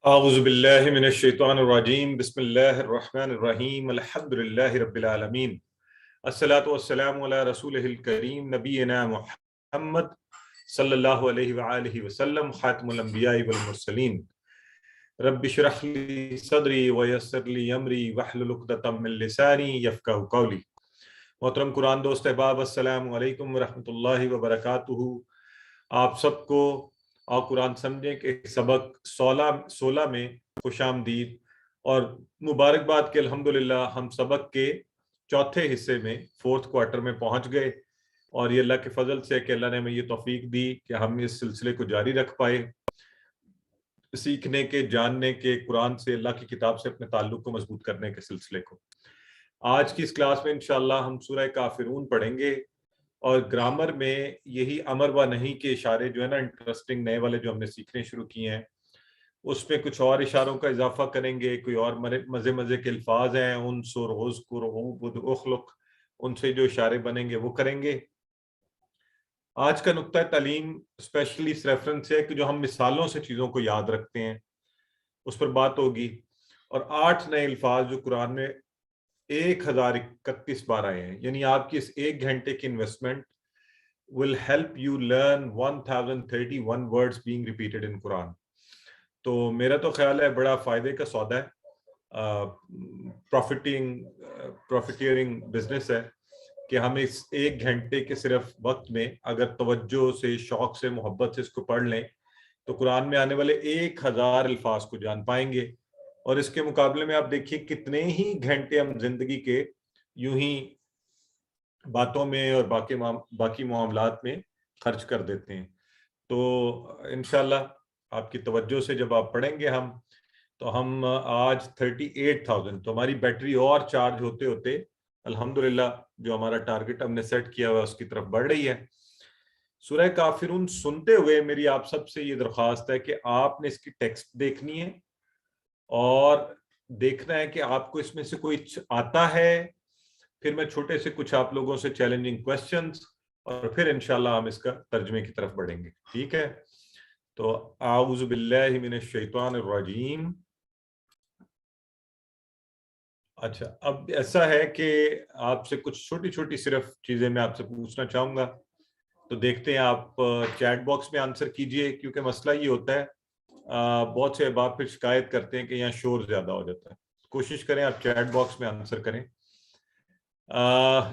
اعوذ باللہ من الشیطان الرجیم بسم اللہ الرحمن الرحیم الحمد للہ رب العالمین الصلاۃ والسلام علی رسولہ الکریم نبینا محمد صلی اللہ علیہ وآلہ وسلم خاتم الانبیاء والمرسلین رب اشرح لی صدری ویسر لی امری واحلل عقدۃ من لسانی یفقہوا قولی۔ محترم قرآن دوست احباب، السلام علیکم ورحمۃ اللہ وبرکاتہ۔ آپ سب کو اور قرآن سمجھیں کہ سبق 16 میں خوش آمدید اور مبارکباد کہ الحمدللہ ہم سبق کے چوتھے حصے میں 4th کوارٹر میں پہنچ گئے، اور یہ اللہ کے فضل سے کہ اللہ نے ہمیں یہ توفیق دی کہ ہم اس سلسلے کو جاری رکھ پائے، سیکھنے کے، جاننے کے، قرآن سے، اللہ کی کتاب سے اپنے تعلق کو مضبوط کرنے کے سلسلے کو۔ آج کی اس کلاس میں انشاءاللہ ہم سورہ کافرون پڑھیں گے، اور گرامر میں یہی امر و نہیں کے اشارے جو ہے نا انٹرسٹنگ نئے والے جو ہم نے سیکھنے شروع کیے ہیں، اس میں کچھ اور اشاروں کا اضافہ کریں گے، کوئی اور مزے کے الفاظ ہیں، انصر، اذکر، عبد، اخلق، ان سے جو اشارے بنیں گے وہ کریں گے۔ آج کا نقطہ تعلیم اسپیشلی اس ریفرنس ہے کہ جو ہم مثالوں سے چیزوں کو یاد رکھتے ہیں اس پر بات ہوگی، اور 8 نئے الفاظ جو قرآن میں 1031 بار آئے ہیں، یعنی آپ کی اس 1 گھنٹے کی investment will help you learn 1031 words being repeated in Quran۔ تو میرا تو خیال ہے بڑا فائدے کا سودا ہے، پروفیٹیئرنگ بزنس ہے کہ ہم اس 1 گھنٹے کے صرف وقت میں اگر توجہ سے، شوق سے، محبت سے اس کو پڑھ لیں تو قرآن میں آنے والے 1000 الفاظ کو جان پائیں گے۔ اور اس کے مقابلے میں آپ دیکھیے کتنے ہی گھنٹے ہم زندگی کے یوں ہی باتوں میں اور باقی معاملات میں خرچ کر دیتے ہیں۔ تو انشاءاللہ آپ کی توجہ سے جب آپ پڑھیں گے تو ہم آج 38,000، تو ہماری بیٹری اور چارج ہوتے ہوتے الحمدللہ جو ہمارا ٹارگٹ ہم نے سیٹ کیا ہوا اس کی طرف بڑھ رہی ہے۔ سورہ کافرون سنتے ہوئے میری آپ سب سے یہ درخواست ہے کہ آپ نے اس کی ٹیکسٹ دیکھنی ہے اور دیکھنا ہے کہ آپ کو اس میں سے کوئی آتا ہے، پھر میں چھوٹے سے کچھ آپ لوگوں سے چیلنجنگ کوسچنز، اور پھر انشاءاللہ ہم اس کا ترجمے کی طرف بڑھیں گے، ٹھیک ہے؟ تو اعوذ باللہ من الشیطان الرجیم۔ اچھا، اب ایسا ہے کہ آپ سے کچھ چھوٹی چھوٹی صرف چیزیں میں آپ سے پوچھنا چاہوں گا، تو دیکھتے ہیں آپ چیٹ باکس میں آنسر کیجئے، کیونکہ مسئلہ یہ ہوتا ہے بہت سے احباب پھر شکایت کرتے ہیں کہ یہاں شور زیادہ ہو جاتا ہے۔ کوشش کریں آپ چیٹ باکس میں آنسر کریں۔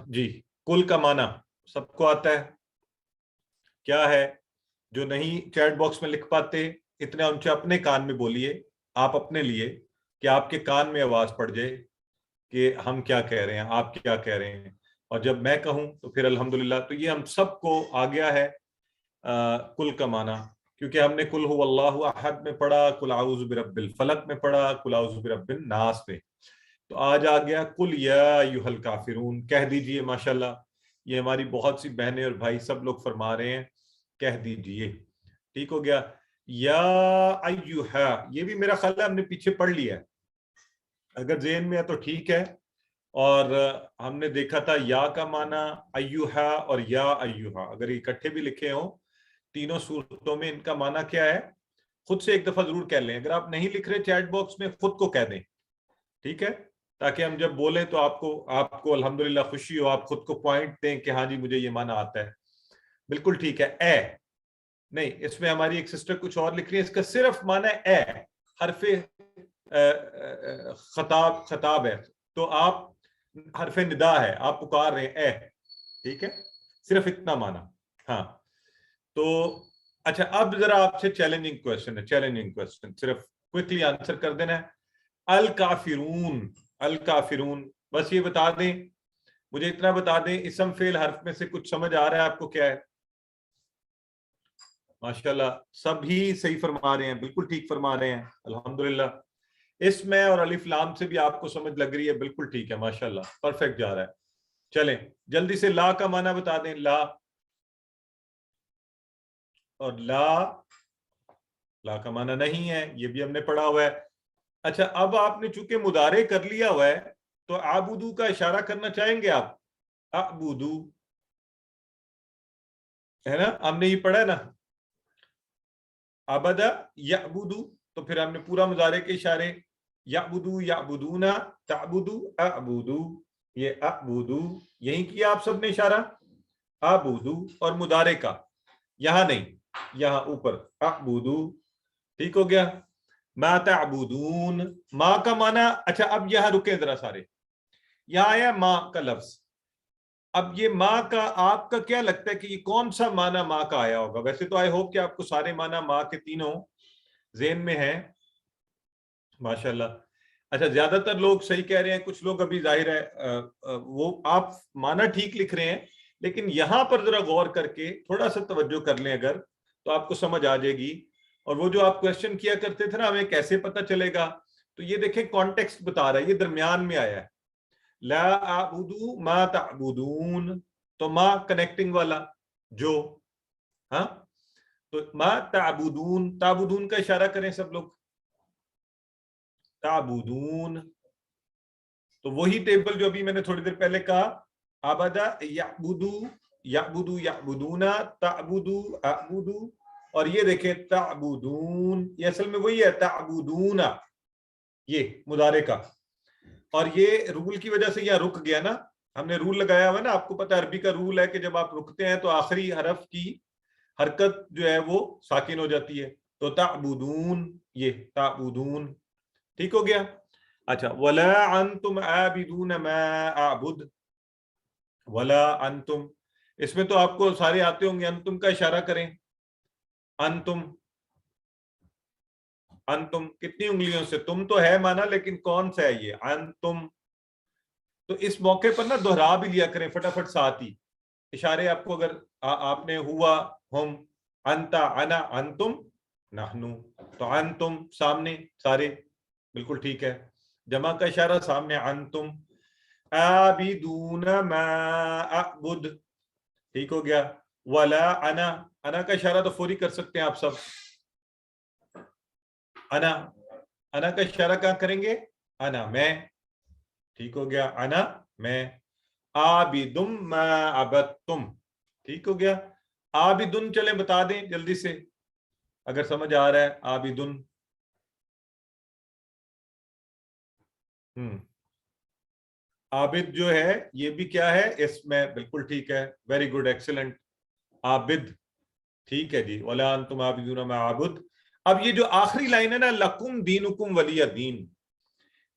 جی، کل کا معنی سب کو آتا ہے؟ کیا ہے؟ جو نہیں چیٹ باکس میں لکھ پاتے اتنے اونچا اپنے کان میں بولیے، آپ اپنے لیے، کہ آپ کے کان میں آواز پڑ جائے کہ ہم کیا کہہ رہے ہیں، آپ کیا کہہ رہے ہیں، اور جب میں کہوں تو پھر الحمدللہ۔ تو یہ ہم سب کو آ گیا ہے کل کا معنی، کیونکہ ہم نے کل هو اللہ احد میں پڑھا، کل اعوذ برب الفلق میں پڑھا، کل اعوذ برب الناس میں، تو آج آ گیا کل یا ایھا الکافرون، کہہ دیجئے۔ ماشاءاللہ یہ ہماری بہت سی بہنیں اور بھائی سب لوگ فرما رہے ہیں کہہ دیجئے، ٹھیک ہو گیا۔ یا ایھا، یہ بھی میرا خیال ہے ہم نے پیچھے پڑھ لیا ہے، اگر ذہن میں ہے تو ٹھیک ہے۔ اور ہم نے دیکھا تھا یا کا معنی ایھا اور یا ایھا، اگر اکٹھے بھی لکھے ہوں تینوں صورتوں میں ان کا معنی کیا ہے، خود سے ایک دفعہ ضرور کہہ لیں۔ اگر آپ نہیں لکھ رہے چیٹ باکس میں خود کو کہہ دیں، ٹھیک ہے، تاکہ ہم جب بولیں تو آپ کو الحمدللہ خوشی ہو، آپ خود کو پوائنٹ دیں کہ ہاں جی مجھے یہ معنی آتا ہے۔ بالکل ٹھیک ہے۔ اے نہیں، اس میں ہماری ایک سسٹر کچھ اور لکھ رہی ہے، اس کا صرف معنی ہے اے، حرف خطاب ہے، تو آپ حرف ندا ہے، آپ پکار رہے ہیں اے، ٹھیک ہے، صرف اتنا معنی۔ ہاں تو اچھا، اب ذرا آپ سے چیلنجنگ کوسچن صرف کوئکلی آنسر کر دینا ہے۔ الکافرون، الکافرون، بس یہ بتا دیں، مجھے اتنا بتا دیں اسم فعل حرف میں سے کچھ سمجھ آ رہا ہے آپ کو کیا ہے؟ ماشاءاللہ سب ہی صحیح فرما رہے ہیں، بالکل ٹھیک فرما رہے ہیں الحمدللہ۔ اس میں اور الف لام سے بھی آپ کو سمجھ لگ رہی ہے، بالکل ٹھیک ہے، ماشاءاللہ پرفیکٹ جا رہا ہے۔ چلیں جلدی سے لا کا معنی بتا دیں، لا، اور لا کا معنی نہیں ہے، یہ بھی ہم نے پڑھا ہوا ہے۔ اچھا، اب آپ نے چونکہ مضارع کر لیا ہوا ہے تو اعبدو کا اشارہ کرنا چاہیں گے آپ؟ اعبدو ہے نا، ہم نے یہ پڑھا ہے نا، عبد یعبدو، تو پھر ہم نے پورا مضارع کے اشارے یعبدو یعبدونا تعبدو اعبدو، یہ اعبدو یہی کیا آپ سب نے اشارہ اعبدو، اور مضارع کا یہاں نہیں، یہاں اوپر اعبدو، ٹھیک ہو گیا. ما تعبدون، ما کا معنی، اچھا اب یہاں رکے ذرا سارے، یہاں آیا ما کا لفظ. اب یہ ماں کا آپ کا کیا لگتا ہے کہ یہ کون سا معنی ماں کا آیا ہوگا؟ ویسے تو آئی ہوپ کہ آپ کو سارے معنی ماں کے تینوں ذہن میں ہیں ماشاءاللہ. اچھا زیادہ تر لوگ صحیح کہہ رہے ہیں، کچھ لوگ ابھی ظاہر ہے وہ آپ معنی ٹھیک لکھ رہے ہیں، لیکن یہاں پر ذرا غور کر کے تھوڑا سا توجہ کر لیں اگر، تو آپ کو سمجھ آ جائے گی. اور وہ جو آپ کوشچن کیا کرتے تھے نا ہمیں کیسے پتہ چلے گا، تو یہ دیکھیں کانٹیکسٹ بتا رہا ہے، یہ درمیان میں آیا ہے. لا اعبدو ما تعبدون، تو ما کنیکٹنگ والا جو، ہاں تو ما تعبدون، تعبدون کا اشارہ کریں سب لوگ، تعبدون، تو وہی ٹیبل جو ابھی میں نے تھوڑی دیر پہلے کہا، عبدا یعبدو یعبدو یعبدونا تعبدو اعبدو، اور یہ دیکھیں تعبدون، یہ اصل میں وہی ہے تعبدونا، یہ مضارع کا. اور یہ رول کی وجہ سے یہاں رک گیا نا، ہم نے رول لگایا ہوا نا، آپ کو پتہ عربی کا رول ہے کہ جب آپ رکتے ہیں تو آخری حرف کی حرکت جو ہے وہ ساکن ہو جاتی ہے. تو تعبدون، یہ تعبدون، ٹھیک ہو گیا. اچھا ولا انتم عابدون ما اعبد، ولا انتم، اس میں تو آپ کو سارے آتے ہوں گے، انتم کا اشارہ کریں، انتم، انتم کتنی انگلیوں سے، تم تو ہے مانا لیکن کون سا ہے یہ انتم. تو اس موقع پر نا دہرا بھی لیا کریں فٹافٹ ساتھ ہی اشارے، آپ کو اگر آپ نے ہوا ہم، انتا انا انتم نحنو، تو انتم سامنے سارے بالکل ٹھیک ہے، جمع کا اشارہ سامنے انتم، عابدون ما اعبد، ٹھیک ہو گیا. ولا انا، انا کا اشارہ تو فوری کر سکتے ہیں آپ سب، انا، انا کا اشارہ کہاں کریں گے، انا میں، ٹھیک ہو گیا، انا میں. عابدم ما عبدتم، ٹھیک ہو گیا. عابدن چلیں بتا دیں جلدی سے اگر سمجھ آ رہا ہے، عابدن، عابد جو ہے یہ بھی کیا ہے اس میں، بالکل ٹھیک ہے، ویری گڈ ایکسلنٹ، عابد، ٹھیک ہے جی. ولا انتم عابدون ما اعبد. اب یہ جو آخری لائن ہے نا، لکم دینکم ولی دین،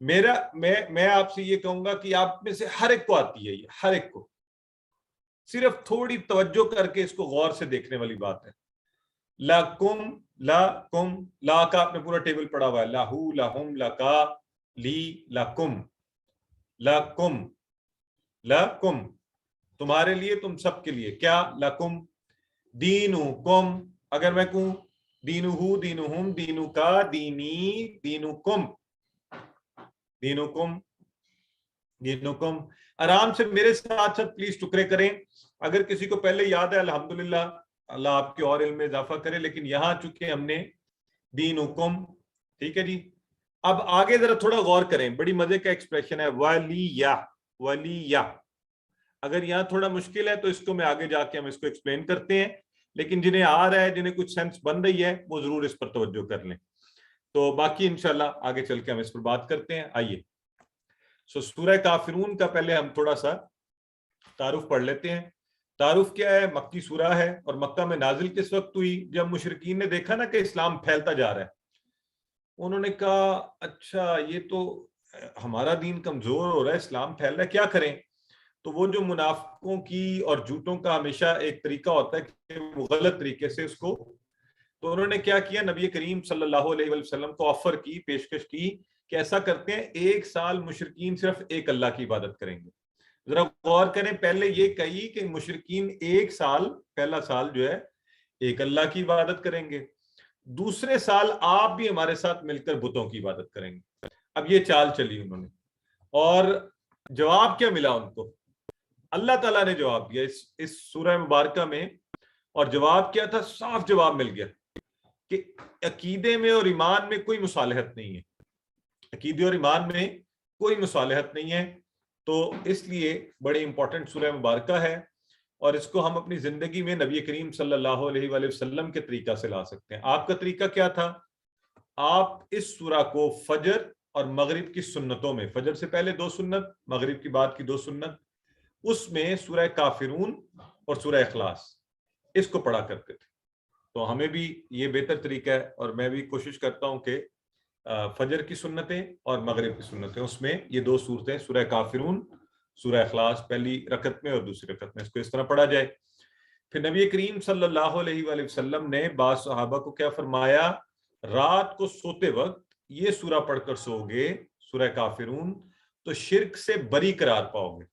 میرا میں آپ سے یہ کہوں گا کہ آپ میں سے ہر ایک کو آتی ہے، یہ ہر ایک کو، صرف تھوڑی توجہ کر کے اس کو غور سے دیکھنے والی بات ہے. لکم، لکم، لا کا آپ نے پورا ٹیبل پڑھا ہوا ہے، لہو، لہم، لکا، لی، لکم، لکم، لکم، تمہارے لیے، تم سب کے لیے، کیا، لکم، دینکم، اگر میں کہوں دینہو، دینہم، دینو کا، دینی، دینکم، دینکم، دینکم. آرام سے میرے ساتھ ساتھ پلیز ٹکرے کریں، اگر کسی کو پہلے یاد ہے الحمدللہ، اللہ آپ کے اور علم میں اضافہ کرے، لیکن یہاں چونکہ ہم نے دینکم، ٹھیک ہے جی. اب آگے ذرا تھوڑا غور کریں، بڑی مزے کا ایکسپریشن ہے، ولیہ، ولیہ. اگر یہاں تھوڑا مشکل ہے تو اس کو میں آگے جا کے ہم اس کو ایکسپلین کرتے ہیں، لیکن جنہیں آ رہا ہے، جنہیں کچھ سینس بن رہی ہے، وہ ضرور اس پر توجہ کر لیں. تو باقی انشاءاللہ آگے چل کے ہم اس پر بات کرتے ہیں. آئیے سورہ کافرون کا پہلے ہم تھوڑا سا تعارف پڑھ لیتے ہیں. تعارف کیا ہے، مکی سورہ ہے، اور مکہ میں نازل کس وقت ہوئی؟ جب مشرکین نے دیکھا نا کہ اسلام پھیلتا جا رہا ہے، انہوں نے کہا اچھا یہ تو ہمارا دین کمزور ہو رہا ہے، اسلام پھیل رہا ہے، کیا کریں؟ تو وہ جو منافقوں کی اور جھوٹوں کا ہمیشہ ایک طریقہ ہوتا ہے کہ وہ غلط طریقے سے اس کو، تو انہوں نے کیا کیا، نبی کریم صلی اللہ علیہ وسلم کو آفر کی، پیشکش کی کہ ایسا کرتے ہیں 1 سال مشرکین صرف ایک اللہ کی عبادت کریں گے. ذرا غور کریں، پہلے یہ کہی کہ مشرکین 1 سال، پہلا سال جو ہے ایک اللہ کی عبادت کریں گے، دوسرے سال آپ بھی ہمارے ساتھ مل کر بتوں کی عبادت کریں گے. اب یہ چال چلی انہوں نے، اور جواب کیا ملا ان کو؟ اللہ تعالیٰ نے جواب دیا اس سورہ مبارکہ میں، اور جواب کیا تھا؟ صاف جواب مل گیا کہ عقیدے میں اور ایمان میں کوئی مصالحت نہیں ہے، عقیدے اور ایمان میں کوئی مصالحت نہیں ہے. تو اس لیے بڑی امپورٹنٹ سورہ مبارکہ ہے، اور اس کو ہم اپنی زندگی میں نبی کریم صلی اللہ علیہ وآلہ وسلم کے طریقہ سے لا سکتے ہیں. آپ کا طریقہ کیا تھا؟ آپ اس سورہ کو فجر اور مغرب کی سنتوں میں، فجر سے پہلے 2 سنت، مغرب کی بعد کی 2 سنت، اس میں سورہ کافرون اور سورہ اخلاص اس کو پڑھا کرتے تھے. تو ہمیں بھی یہ بہتر طریقہ ہے، اور میں بھی کوشش کرتا ہوں کہ فجر کی سنتیں اور مغرب کی سنتیں، اس میں یہ 2 صورتیں سورہ کافرون، سورہ اخلاص پہلی رکعت میں اور دوسری رکعت میں اس کو اس طرح پڑھا جائے. پھر نبی کریم صلی اللہ علیہ وآلہ وسلم نے بعض صحابہ کو کیا فرمایا، رات کو سوتے وقت یہ سورہ پڑھ کر سو گے، سورہ کافرون، تو شرک سے بری قرار پاؤ گے.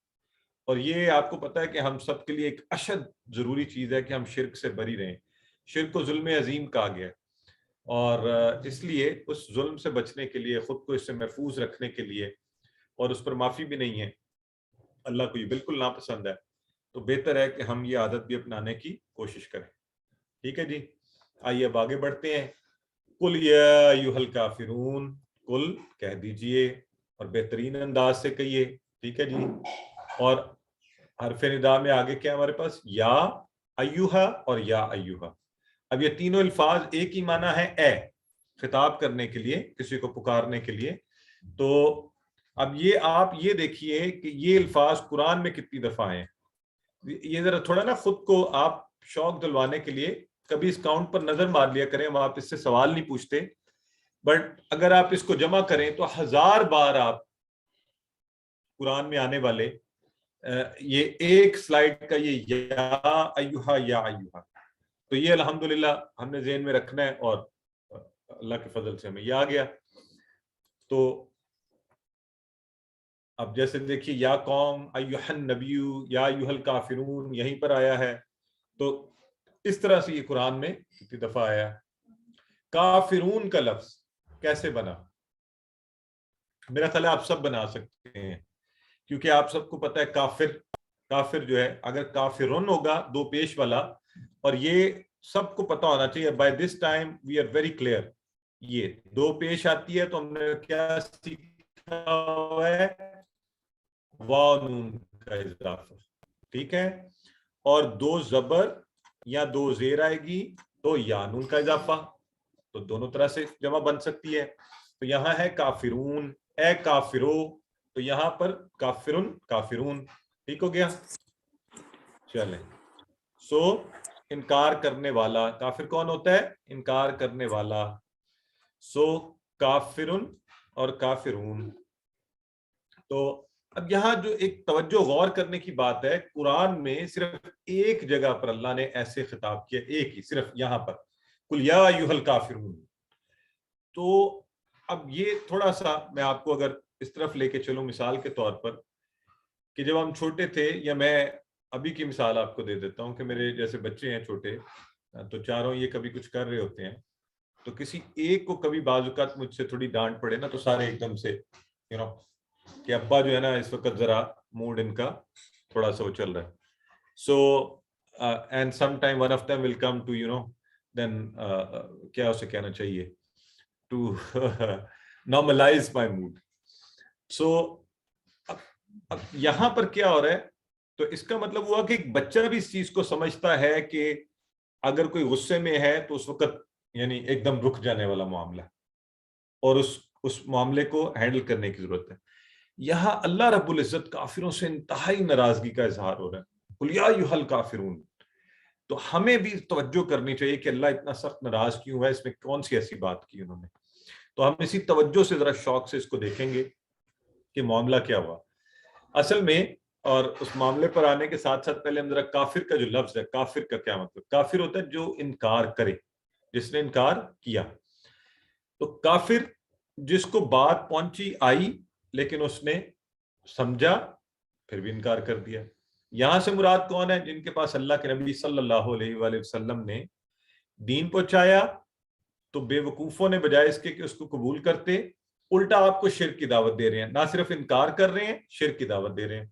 اور یہ آپ کو پتہ ہے کہ ہم سب کے لیے ایک اشد ضروری چیز ہے کہ ہم شرک سے بری رہیں. شرک کو ظلم عظیم کہا گیا ہے، اور اس لیے اس ظلم سے بچنے کے لیے، خود کو اس سے محفوظ رکھنے کے لیے، اور اس پر معافی بھی نہیں ہے، اللہ کو یہ بالکل ناپسند ہے، تو بہتر ہے کہ ہم یہ عادت بھی اپنانے کی کوشش کریں. ٹھیک ہے جی، آئیے اب آگے بڑھتے ہیں. قل یا ایھا الکافرون، قل کہہ دیجئے، اور بہترین انداز سے کہیے. ٹھیک ہے جی. اور حرف ندا میں آگے کیا ہمارے پاس، یا ایھا اور یا ایھا. اب یہ تینوں الفاظ ایک ہی معنی ہے، اے، خطاب کرنے کے لیے، کسی کو پکارنے کے لیے. تو اب یہ آپ یہ دیکھیے کہ یہ الفاظ قرآن میں کتنی دفعہ ہیں. یہ ذرا تھوڑا نا خود کو آپ شوق دلوانے کے لیے کبھی اس کاؤنٹ پر نظر مار لیا کریں. ہم آپ اس سے سوال نہیں پوچھتے، بٹ اگر آپ اس کو جمع کریں تو 1000 بار آپ قرآن میں آنے والے یہ ایک سلائیڈ کا یہ یا ایھا یا ایھا، تو یہ الحمدللہ ہم نے ذہن میں رکھنا ہے، اور اللہ کے فضل سے ہمیں یہ آ گیا. تو اب جیسے دیکھیے، یا قوم، ایھا النبی، یا ایھا الکافرون یہیں پر آیا ہے. تو اس طرح سے یہ قرآن میں کتنی دفعہ آیا. کافرون کا لفظ کیسے بنا؟ میرا خیال ہے آپ سب بنا سکتے ہیں، کیونکہ آپ سب کو پتہ ہے کافر جو ہے، اگر کافرون ہوگا 2 پیش والا، اور یہ سب کو پتہ ہونا چاہیے. By this time we are very clear, یہ 2 پیش آتی ہے تو ہم نے کیا سیکھا ہوا ہے، واو نون کا اضافہ. ٹھیک ہے. اور 2 زبر یا 2 زیر آئے گی تو یا نون کا اضافہ، تو دونوں طرح سے جمع بن سکتی ہے. تو یہاں ہے کافرون، اے کافرو، تو یہاں پر کافرن، کافرون. ٹھیک ہو گیا. چلیں، سو انکار کرنے والا. کافر کون ہوتا ہے؟ انکار کرنے والا. سو کافرن اور کافرون. تو اب یہاں جو ایک توجہ غور کرنے کی بات ہے، قرآن میں صرف ایک جگہ پر اللہ نے ایسے خطاب کیا، ایک ہی، صرف یہاں پر، قل یا ایھا الکافرون. تو اب یہ تھوڑا سا میں آپ کو اگر اس طرف لے کے چلوں مثال کے طور پر، کہ جب ہم چھوٹے تھے، یا میں ابھی کی مثال آپ کو دے دیتا ہوں کہ میرے جیسے بچے ہیں چھوٹے، تو چاروں یہ کبھی کچھ کر رہے ہوتے ہیں، تو کسی ایک کو کبھی بعض اوقات مجھ سے تھوڑی ڈانٹ پڑے نا، تو سارے ایک دم سے کہ ابا جو ہے نا اس وقت ذرا موڈ ان کا تھوڑا سا وہ چل رہا ہے. So and some time one of them will come to then کیا اسے کہنا چاہیے، to normalize my mood. So اب یہاں پر کیا ہو رہا ہے، تو اس کا مطلب ہوا کہ ایک بچہ بھی اس چیز کو سمجھتا ہے کہ اگر کوئی غصے میں ہے تو اس وقت یعنی ایک دم رک جانے والا معاملہ، اور اس معاملے کو ہینڈل کرنے کی ضرورت ہے. یہاں اللہ رب العزت کافروں سے انتہائی ناراضگی کا اظہار ہو رہا ہے، قل یا ایھا الکافرون. تو ہمیں بھی توجہ کرنی چاہیے کہ اللہ اتنا سخت ناراض کیوں ہے، اس میں کون سی ایسی بات کی انہوں نے. تو ہم اسی توجہ سے ذرا شوق سے اس کو دیکھیں گے کہ معاملہ کیا ہوا اصل میں. اور اس معاملے پر آنے کے ساتھ ساتھ پہلے ہم ذرا کافر کا جو لفظ ہے، کافر کا کیا مطلب؟ کافر ہوتا ہے جو انکار کرے، جس نے انکار کیا. تو کافر جس کو بات پہنچی آئی لیکن اس نے سمجھا پھر بھی انکار کر دیا. یہاں سے مراد کون ہے؟ جن کے پاس اللہ کے نبی صلی اللہ علیہ وآلہ وسلم نے دین پہنچایا، تو بے وقوفوں نے بجائے اس کے کہ اس کو قبول کرتے، الٹا آپ کو شرک کی دعوت دے رہے ہیں. نہ صرف انکار کر رہے ہیں، شرک کی دعوت دے رہے ہیں.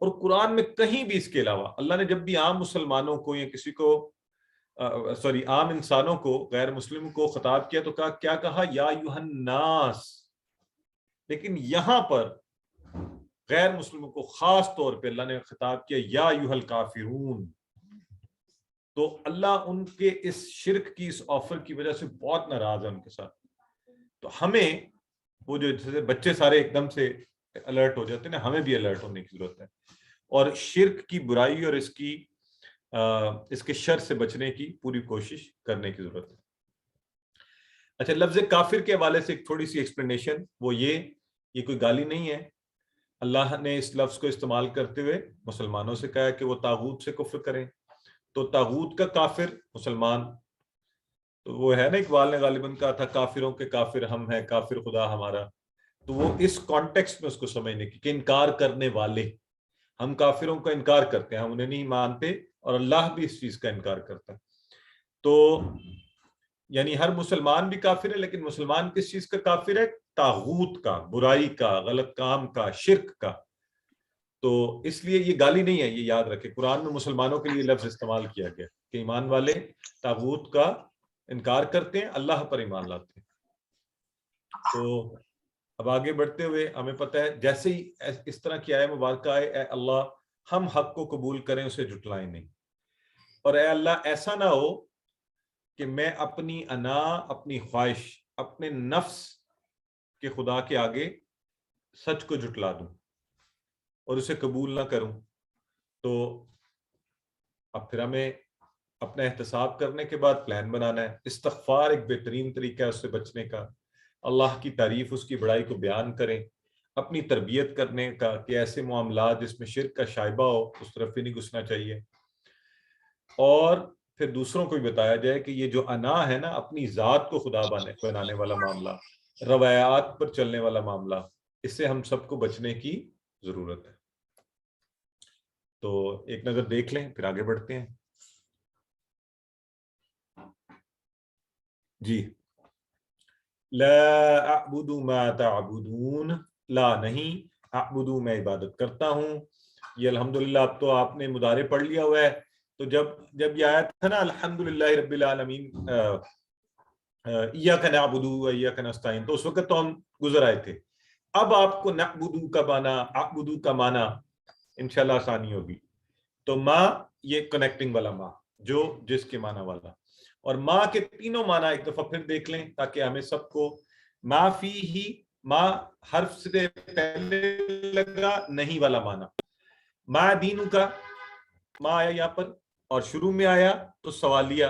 اور قرآن میں کہیں بھی اس کے علاوہ اللہ نے جب بھی عام مسلمانوں کو یا کسی کو عام انسانوں کو، غیر مسلم کو خطاب کیا تو کیا کہا؟ یا ایھا الناس. لیکن یہاں پر غیر مسلموں کو خاص طور پہ اللہ نے خطاب کیا یا ایھا الکافرون. تو اللہ ان کے اس شرک کی، اس آفر کی وجہ سے بہت ناراض ہے ان کے ساتھ. تو ہمیں وہ جو جیسے بچے سارے ایک دم سے الرٹ ہو جاتے ہیں نا، ہمیں بھی الرٹ ہونے کی ضرورت ہے، اور شرک کی برائی اور اس کے شر سے بچنے کی پوری کوشش کرنے کی ضرورت ہے۔ اچھا، لفظ کافر کے حوالے سے ایک تھوڑی سی ایکسپلینیشن، وہ یہ کوئی گالی نہیں ہے۔ اللہ نے اس لفظ کو استعمال کرتے ہوئے مسلمانوں سے کہا کہ وہ طاغوت سے کفر کریں، تو طاغوت کا کافر مسلمان، تو وہ ہے نا، اقبال نے غالباً کہا تھا کافروں کے کافر ہم ہیں، کافر خدا ہمارا، تو وہ اس کانٹیکسٹ میں اس کو سمجھنے کی کہ انکار کرنے والے، ہم کافروں کا انکار کرتے ہیں، ہم انہیں نہیں مانتے، اور اللہ بھی اس چیز کا انکار کرتا ہے۔ تو یعنی ہر مسلمان بھی کافر ہے، لیکن مسلمان کس چیز کا کافر ہے؟ طاغوت کا، برائی کا، غلط کام کا، شرک کا۔ تو اس لیے یہ گالی نہیں ہے، یہ یاد رکھے، قرآن میں مسلمانوں کے لیے لفظ استعمال کیا گیا کہ ایمان والے طاغوت کا انکار کرتے ہیں، اللہ پر ایمان لاتے ہیں۔ تو اب آگے بڑھتے ہوئے ہمیں پتہ ہے جیسے ہی اس طرح کی آیہ مبارکہ آئے، اے اللہ ہم حق کو قبول کریں، اسے جھٹلائیں نہیں، اور اے اللہ ایسا نہ ہو کہ میں اپنی انا، اپنی خواہش، اپنے نفس کے خدا کے آگے سچ کو جھٹلا دوں اور اسے قبول نہ کروں۔ تو اب پھر ہمیں اپنا احتساب کرنے کے بعد پلان بنانا ہے۔ استغفار ایک بہترین طریقہ ہے اس سے بچنے کا، اللہ کی تعریف، اس کی بڑائی کو بیان کریں، اپنی تربیت کرنے کا کہ ایسے معاملات جس میں شرک کا شائبہ ہو اس طرف بھی نہیں گھسنا چاہیے، اور پھر دوسروں کو بھی بتایا جائے کہ یہ جو انا ہے نا، اپنی ذات کو خدا بنانے والا معاملہ، روایات پر چلنے والا معاملہ، اس سے ہم سب کو بچنے کی ضرورت ہے۔ تو ایک نظر دیکھ لیں پھر آگے بڑھتے ہیں۔ جی، لا اعبد ما تعبدون، لا نہیں، اعبد میں عبادت کرتا ہوں۔ یہ الحمدللہ اب تو آپ نے مضارع پڑھ لیا ہوا ہے، تو جب یہ آیت تھا نا الحمدللہ رب العالمین ایاک نعبد و ایاک نستعین، تو اس وقت تو ہم گزر آئے تھے۔ اب آپ کو نعبدو کا معنی، اعبدو کا معنی انشاءاللہ آسانی ہوگی۔ تو ما، یہ کنیکٹنگ والا ما، جو جس کے معنی والا، اور ما کے تینوں معنی ایک دفعہ پھر دیکھ لیں تاکہ ہمیں سب کو، ما فی ہی، ما حرف سے پہلے لگا نہیں والا معنی، ما دینو کا، ما آیا یہاں پر اور شروع میں آیا تو سوالیہ،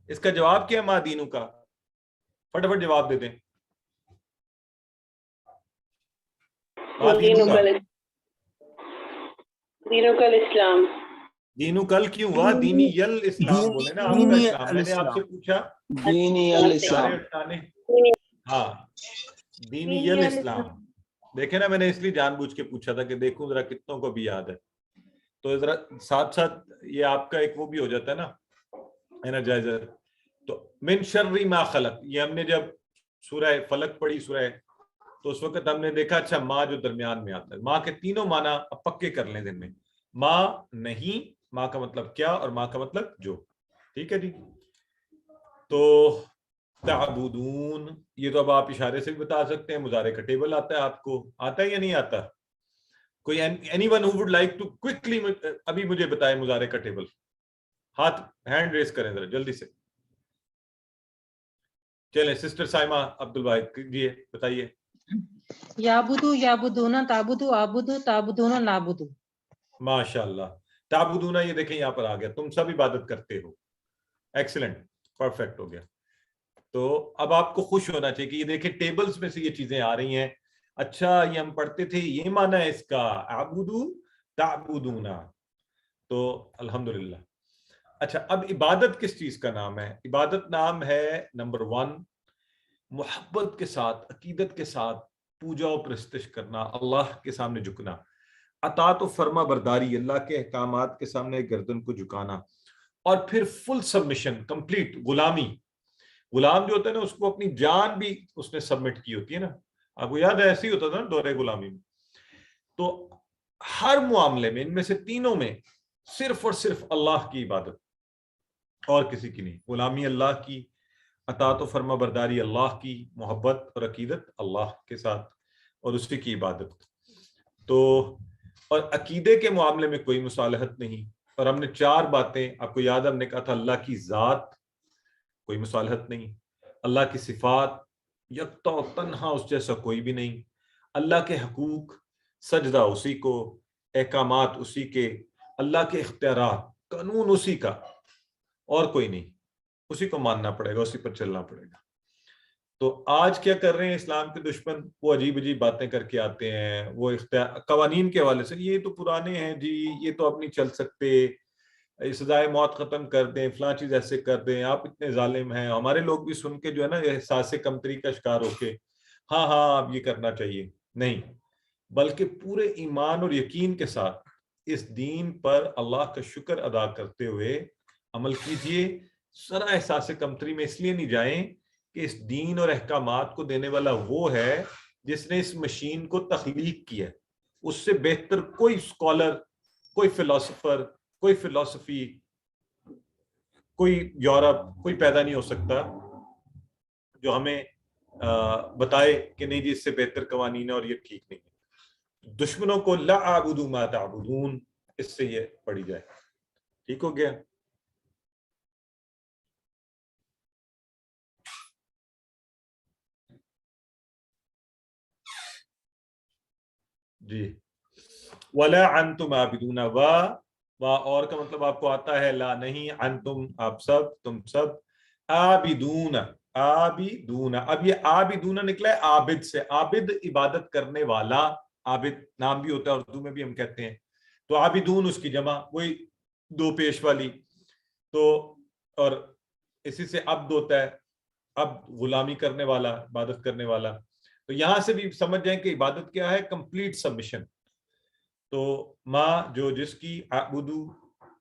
اس کا جواب کیا ہے؟ ما دینو کا، فٹافٹ جواب دے دیں۔ ما دینو کا، دینوں کا الاسلام۔ دینو کل کیوں ہوا؟ دینی یل اسلام بولے نا، آپ کا اسلام۔ میں نے آپ سے پوچھا دینی الاسلام، ہاں دینی یل اسلام، دیکھیں نا، میں نے اس لیے جان بوجھ کے پوچھا تھا کہ دیکھوں ذرا کتنوں کو بھی یاد ہے، تو ذرا ساتھ ساتھ یہ آپ کا ایک وہ بھی ہو جاتا ہے نا، انرجائزر۔ تو من شر ما خلق، یہ ہم نے جب سورہ فلق پڑھی سورہ، تو اس وقت ہم نے دیکھا اچھا ماں جو درمیان میں آتا ہے، ماں کے تینوں معنی اب پکے کر لیں دن میں، ماں نہیں، ماں کا مطلب کیا، اور ماں کا مطلب جو، ٹھیک ہے جی۔ تو تعبدون، یہ تو اب آپ اشارے سے بھی بتا سکتے ہیں، مضارع کا ٹیبل آتا ہے، آپ کو آتا ہے یا نہیں آتا؟ کوئی اینی ون ہو وڈ لائک ٹو کوئکلی ابھی مجھے بتائے مضارع کا ٹیبل، ہاتھ ہینڈ ریز کریں ذرا جلدی سے۔ چلیں سسٹر سائمہ عبد الواحد جی بتائیے۔ یعبدو یعبدون، تعبدو عابدو، تعبدون نعبدو۔ ماشاء اللہ، تعبدون، یہ دیکھیں یہاں پر آ گیا، تم سب عبادت کرتے ہو، ایکسلنٹ، پرفیکٹ ہو گیا۔ تو اب آپ کو خوش ہونا چاہیے کہ یہ دیکھیں ٹیبلز میں سے یہ چیزیں آ رہی ہیں، اچھا یہ ہم پڑھتے تھے، یہ معنی ہے اس کا، اعبدو تعبدون، تو الحمدللہ۔ اچھا اب عبادت کس چیز کا نام ہے؟ عبادت نام ہے نمبر 1 محبت کے ساتھ، عقیدت کے ساتھ پوجا و پرستش کرنا، اللہ کے سامنے جھکنا، اطاعت و فرما برداری، اللہ کے احکامات کے سامنے گردن کو جھکانا، اور پھر فل سبمیشن، کمپلیٹ غلامی۔ غلام جو ہوتا ہے نا، اس کو اپنی جان بھی اس نے سبمٹ کی ہوتی ہے نا، آپ کو یاد ہے ایسے ہی ہوتا تھا نا دور غلامی میں۔ تو ہر معاملے میں ان میں سے تینوں میں صرف اور صرف اللہ کی عبادت اور کسی کی نہیں، غلامی اللہ کی، اطاعت و فرما برداری اللہ کی، محبت اور عقیدت اللہ کے ساتھ اور اسی کی عبادت۔ تو اور عقیدے کے معاملے میں کوئی مصالحت نہیں، اور ہم نے 4 باتیں آپ کو یاد، ہم نے کہا تھا اللہ کی ذات کوئی مصالحت نہیں، اللہ کی صفات یکتا و تنہا اس جیسا کوئی بھی نہیں. اللہ کے حقوق سجدہ اسی کو، احکامات اسی کے، اللہ کے اختیارات قانون اسی کا، اور کوئی نہیں. اسی کو ماننا پڑے گا، اسی پر چلنا پڑے گا. تو آج کیا کر رہے ہیں اسلام کے دشمن؟ وہ عجیب عجیب باتیں کر کے آتے ہیں. وہ قوانین کے حوالے سے یہ تو پرانے ہیں جی، یہ تو اب نہیں چل سکتے، سزائے موت ختم کر دیں، فلاں چیز ایسے کر دیں، آپ اتنے ظالم ہیں. ہمارے لوگ بھی سن کے جو ہے نا احساس کمتری کا شکار ہو کے ہاں ہاں اب یہ کرنا چاہیے. نہیں، بلکہ پورے ایمان اور یقین کے ساتھ اس دین پر اللہ کا شکر ادا کرتے ہوئے عمل کیجئے. ذرا احساس کمتری میں اس لیے نہیں جائیں کہ اس دین اور احکامات کو دینے والا وہ ہے جس نے اس مشین کو تخلیق کیا ہے. اس سے بہتر کوئی اسکالر، کوئی فلسفر، کوئی فلسفی، کوئی یورپ، کوئی پیدا نہیں ہو سکتا جو ہمیں بتائے کہ نہیں جی اس سے بہتر قوانین ہے اور یہ ٹھیک نہیں ہے. دشمنوں کو لا اعبد ما تعبدون، اس سے یہ پڑھی جائے. ٹھیک ہو گیا؟ جی. ولا انتم عابدون، وا اور کا مطلب آپ کو آتا ہے لا نہیں، انتم آپ سب، تم سب، عابدون عابدون. اب یہ عابدون نکلا ہے عابد سے. عابد عبادت کرنے والا، عابد نام بھی ہوتا ہے اردو میں بھی ہم کہتے ہیں. تو عابدون اس کی جمع، وہی دو پیش والی. تو اور اسی سے عبد ہوتا ہے، عبد غلامی کرنے والا، عبادت کرنے والا. تو یہاں سے بھی سمجھ جائیں کہ عبادت کیا ہے؟ Complete submission. تو ماں جو جس کی، اعبدو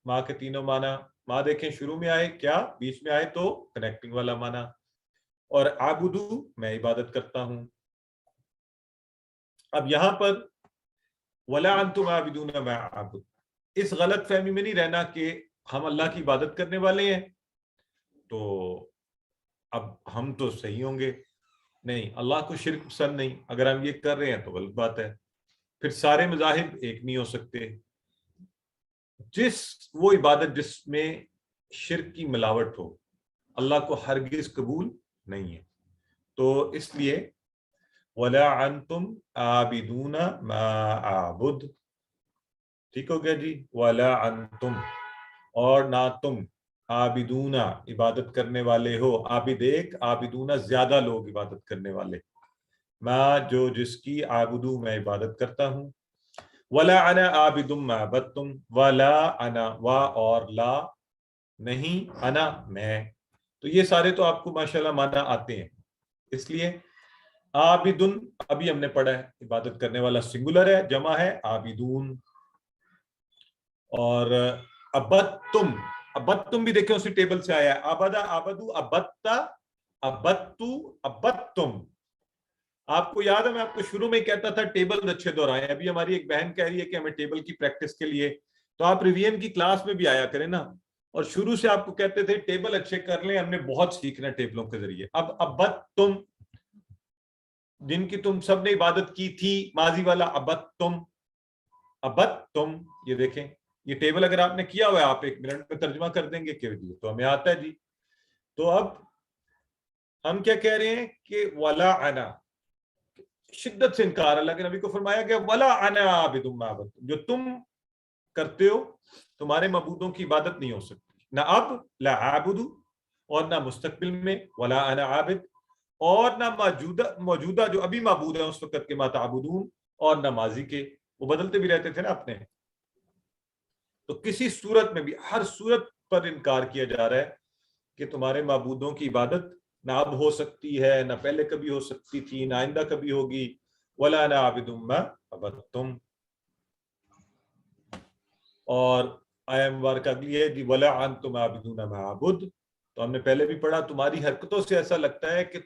ماں کے تینوں معنی. ماں دیکھیں شروع میں آئے کیا، بیچ میں آئے تو کنیکٹنگ والا معنی. اور اعبدو میں عبادت کرتا ہوں. اب یہاں پر ولا انتم عابدون ما اعبد، اس غلط فہمی میں نہیں رہنا کہ ہم اللہ کی عبادت کرنے والے ہیں تو اب ہم تو صحیح ہوں گے. نہیں، اللہ کو شرک پسند نہیں. اگر ہم یہ کر رہے ہیں تو غلط بات ہے. پھر سارے مذاہب ایک نہیں ہو سکتے. وہ عبادت جس میں شرک کی ملاوٹ ہو اللہ کو ہرگز قبول نہیں ہے. تو اس لیے وَلَا أَنْتُمْ عَابِدُونَ مَا أَعْبُدُ. ٹھیک ہو گیا جی؟ وَلَا أَنْتُمْ، اور نہ تم، عابدون عبادت کرنے والے ہو. عابد ایک، عابدون زیادہ لوگ عبادت کرنے والے. ما جو جس کی، عابدو میں عبادت کرتا ہوں. ولا انا عابد ما عبدتم، ولا انا وا اور لا نہیں، انا میں. تو یہ سارے تو آپ کو ماشاءاللہ معنی آتے ہیں. اس لیے عابدن ابھی ہم نے پڑھا ہے عبادت کرنے والا سنگولر ہے، جمع ہے عابدون. اور ابدتم، ابدتم بھی دیکھیں اسی ٹیبل سے آیا ہے. عبدا عبدو ابدتا ابدتو ابدتم. آپ کو یاد ہے میں آپ کو شروع میں کہتا تھا ٹیبل اچھے دہرائے. ابھی ہماری ایک بہن کہہ رہی ہے کہ ہمیں ٹیبل کی پریکٹس کے لیے، تو آپ ریویژن کی کلاس میں بھی آیا کریں نا. اور شروع سے آپ کو کہتے تھے ٹیبل اچھے کر لیں، ہم نے بہت سیکھنا ٹیبلوں کے ذریعے. اب ابدتم جن کی تم سب نے عبادت کی تھی، ماضی والا ابدتم. ابدتم یہ دیکھیں یہ ٹیبل اگر آپ نے کیا ہوا ہے آپ 1 منٹ میں ترجمہ کر دیں گے کہ جی تو ہمیں آتا ہے جی. تو اب ہم کیا کہہ رہے ہیں کہ ولا انا، شدت سے انکار. اللہ کے نبی کو فرمایا گیا ولا انا عابد ما عبدتم، جو تم کرتے ہو تمہارے معبودوں کی عبادت نہیں ہو سکتی. نہ اب لا عابد، اور نہ مستقبل میں ولا انا عابد، اور نہ موجودہ جو ابھی معبود ہیں اس وقت کے ما تعبدون، اور نہ ماضی کے، وہ بدلتے بھی رہتے تھے نا اپنے. تو کسی صورت میں بھی، ہر صورت پر انکار کیا جا رہا ہے کہ تمہارے معبودوں کی عبادت نہ اب ہو سکتی ہے، نہ پہلے کبھی ہو سکتی تھی، نہ آئندہ کبھی ہوگی. ولا انا عابد ما عبدتم. اور آیا مبارک اگلی ہے جی ولا انتم عابدون ما اعبد. تو ہم نے پہلے بھی پڑھا تمہاری حرکتوں سے ایسا لگتا ہے کہ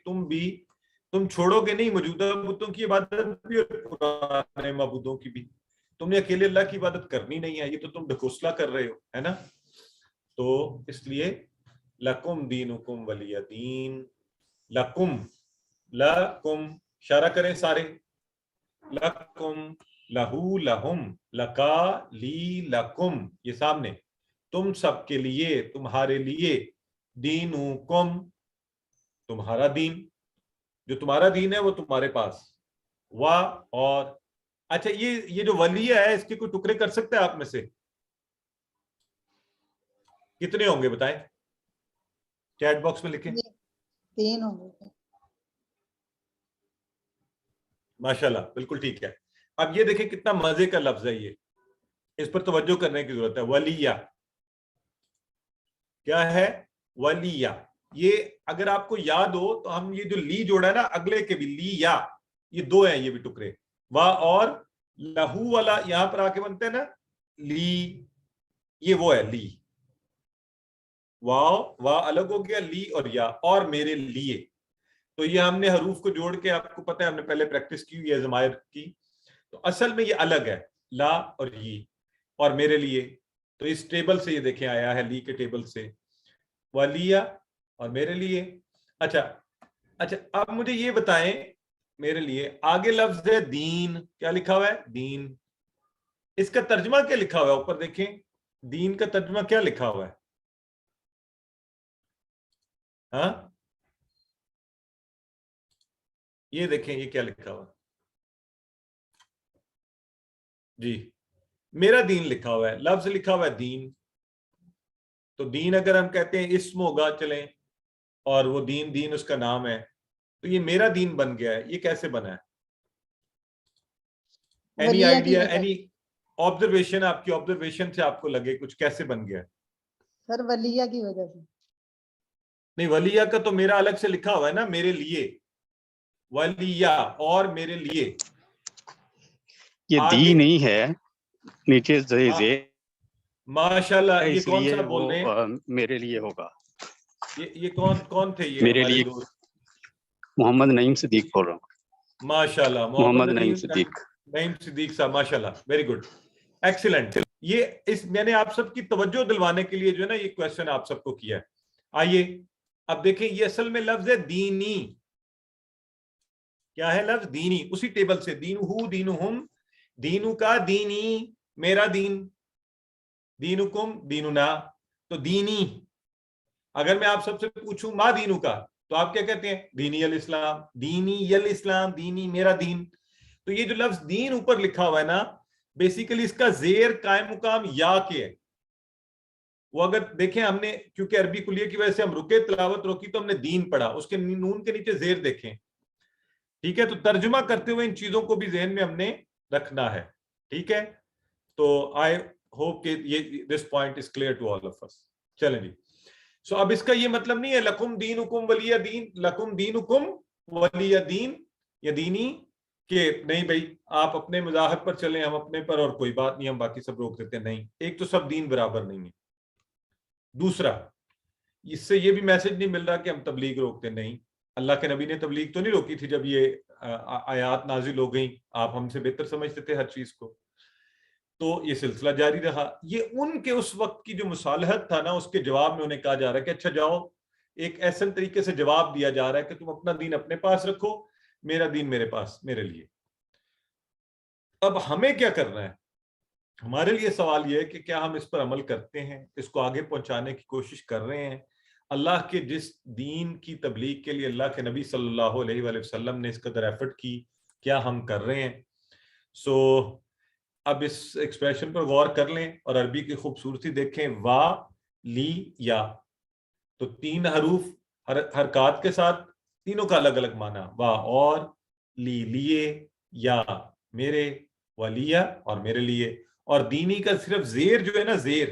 تم چھوڑو گے نہیں موجودہ معبودوں کی عبادت بھی اور پرانے معبودوں کی بھی. تم نے اکیلے اللہ کی عبادت کرنی نہیں ہے، یہ تو تم ڈھکوسلا کر رہے ہو، ہے نا. تو اس لیے لکم دینکم ولی دین. لکم، لکم اشارہ کریں سارے. لکم، لہو، لہم، لکا، لی، لکم، یہ سامنے. تم سب کے لیے، تمہارے لیے. دینکم تمہارا دین. جو تمہارا دین ہے وہ تمہارے پاس. وا اور اچھا یہ جو ولیہ ہے اس کے کوئی ٹکڑے کر سکتے ہیں آپ میں سے؟ کتنے ہوں گے بتائیں, چیٹ باکس میں لکھیں. 3 ہوں گے. ماشاءاللہ, بالکل ٹھیک ہے. اب یہ دیکھیں کتنا مزے کا لفظ ہے, یہ اس پر توجہ کرنے کی ضرورت ہے. ولیہ کیا ہے؟ ولیہ. یہ اگر آپ کو یاد ہو تو ہم یہ جو لی جوڑا ہے نا اگلے کے بھی, لی یا, یہ 2 ہیں یہ بھی ٹکڑے. وا اور لہو والا یہاں پر آ کے بنتے ہیں نا لی, یہ وہ ہے لی. وا الگ ہو گیا, لی اور یا, اور میرے لیے. تو یہ ہم نے حروف کو جوڑ کے, آپ کو پتہ ہے ہم نے پہلے پریکٹس کی ہوئی ہے ضمائر کی, تو اصل میں یہ الگ ہے, لا اور یہ, اور میرے لیے. تو اس ٹیبل سے یہ دیکھیں آیا ہے, لی کے ٹیبل سے, ولیہ اور میرے لیے. اچھا اب مجھے یہ بتائیں میرے لیے, آگے لفظ ہے دین, کیا لکھا ہوا ہے؟ دین. اس کا ترجمہ کیا لکھا ہوا ہے اوپر دیکھیں, دین کا ترجمہ کیا لکھا ہوا ہے؟ ہاں یہ دیکھیں یہ کیا لکھا ہوا ہے جی, میرا دین لکھا ہوا ہے, لفظ لکھا ہوا ہے دین. تو دین اگر ہم کہتے ہیں اسم ہوگا چلیں, اور وہ دین اس کا نام ہے, تو یہ میرا دین بن گیا ہے. یہ کیسے بنا ہے؟ اینی آئیڈیا, اینی آبزرویشن, آپ کی آبزرویشن سے آپ کو لگے کچھ کیسے بن گیا ہے؟ سر ولیہ کی وجہ سے. نہیں, ولیہ کا تو میرا الگ سے لکھا ہوا ہے نا, میرے لیے. ولیہ اور میرے لیے, یہ دی نہیں ہے, نیچے ماشاءاللہ. یہ اس کون لیے سا بول رہے ہیں؟ میرے لیے ہوگا. یہ کون تھے یہ میرے ہمارے لیے دوست؟ محمد نعیم صدیق بول رہا ہوں. ماشاءاللہ, محمد نعیم صدیق. نعیم صدیق صاحب, ماشاءاللہ, ویری گڈ, ایکسیلنٹ. یہ میں نے آپ سب کی توجہ دلوانے کے لیے جو ہے نا یہ کویسچن آپ سب کو کیا ہے. آئیے اب دیکھیں, یہ اصل میں لفظ ہے دینی. کیا ہے لفظ؟ دینی. اسی ٹیبل سے دینہو, دینہم, دینو کا دینی, میرا دین, دینکم, دیننا. تو دینی, اگر میں آپ سب سے پوچھوں ما دینو کا, تو آپ کیا کہتے ہیں؟ دینی الاسلام, دینی الاسلام, دینی میرا دین. تو یہ جو لفظ دین اوپر لکھا ہوا ہے نا, بیسیکلی اس کا زیر قائم مقام یا کے ہے. وہ اگر دیکھیں ہم نے, کیونکہ عربی کلیہ کی وجہ سے ہم رکے, تلاوت روکی, تو ہم نے دین پڑھا, اس کے نون کے نیچے زیر دیکھیں. ٹھیک ہے, تو ترجمہ کرتے ہوئے ان چیزوں کو بھی ذہن میں ہم نے رکھنا ہے. ٹھیک ہے, تو آئی ہوپ کہ یہ this point is clear to all of us. چلیں جی. سو اب اس کا یہ مطلب نہیں ہے لکم دینکم ولی دین, لکم دینکم ولی دین یا دینی, کہ نہیں بھائی آپ اپنے مذاہب پر چلیں, ہم اپنے پر, اور کوئی بات نہیں, ہم باقی سب روک دیتے ہیں. نہیں, ایک تو سب دین برابر نہیں ہے. دوسرا, اس سے یہ بھی میسج نہیں مل رہا کہ ہم تبلیغ روکتے. نہیں, اللہ کے نبی نے تبلیغ تو نہیں روکی تھی جب یہ آیات نازل ہو گئیں, آپ ہم سے بہتر سمجھتے تھے ہر چیز کو, تو یہ سلسلہ جاری رہا. یہ ان کے اس وقت کی جو مصالحت تھا نا, اس کے جواب میں انہیں کہا جا رہا ہے کہ اچھا جاؤ, ایک ایسے طریقے سے جواب دیا جا رہا ہے کہ تم اپنا دین اپنے پاس رکھو, میرا دین میرے پاس, میرے لیے. اب ہمیں کیا کرنا ہے؟ ہمارے لیے سوال یہ ہے کہ کیا ہم اس پر عمل کرتے ہیں, اس کو آگے پہنچانے کی کوشش کر رہے ہیں. اللہ کے جس دین کی تبلیغ کے لیے اللہ کے نبی صلی اللہ علیہ وآلہ وسلم نے اس قدر ایفرٹ کی, کیا ہم کر رہے ہیں؟ سو اب اس ایکسپریشن پر غور کر لیں اور عربی کی خوبصورتی دیکھیں. وا, لی, یا, تو 3 حروف حرکات کے ساتھ, تینوں کا الگ الگ معنی. وا اور, لی لیے, یا میرے, ولیہ اور میرے لیے. اور دینی کا صرف زیر جو ہے نا, زیر,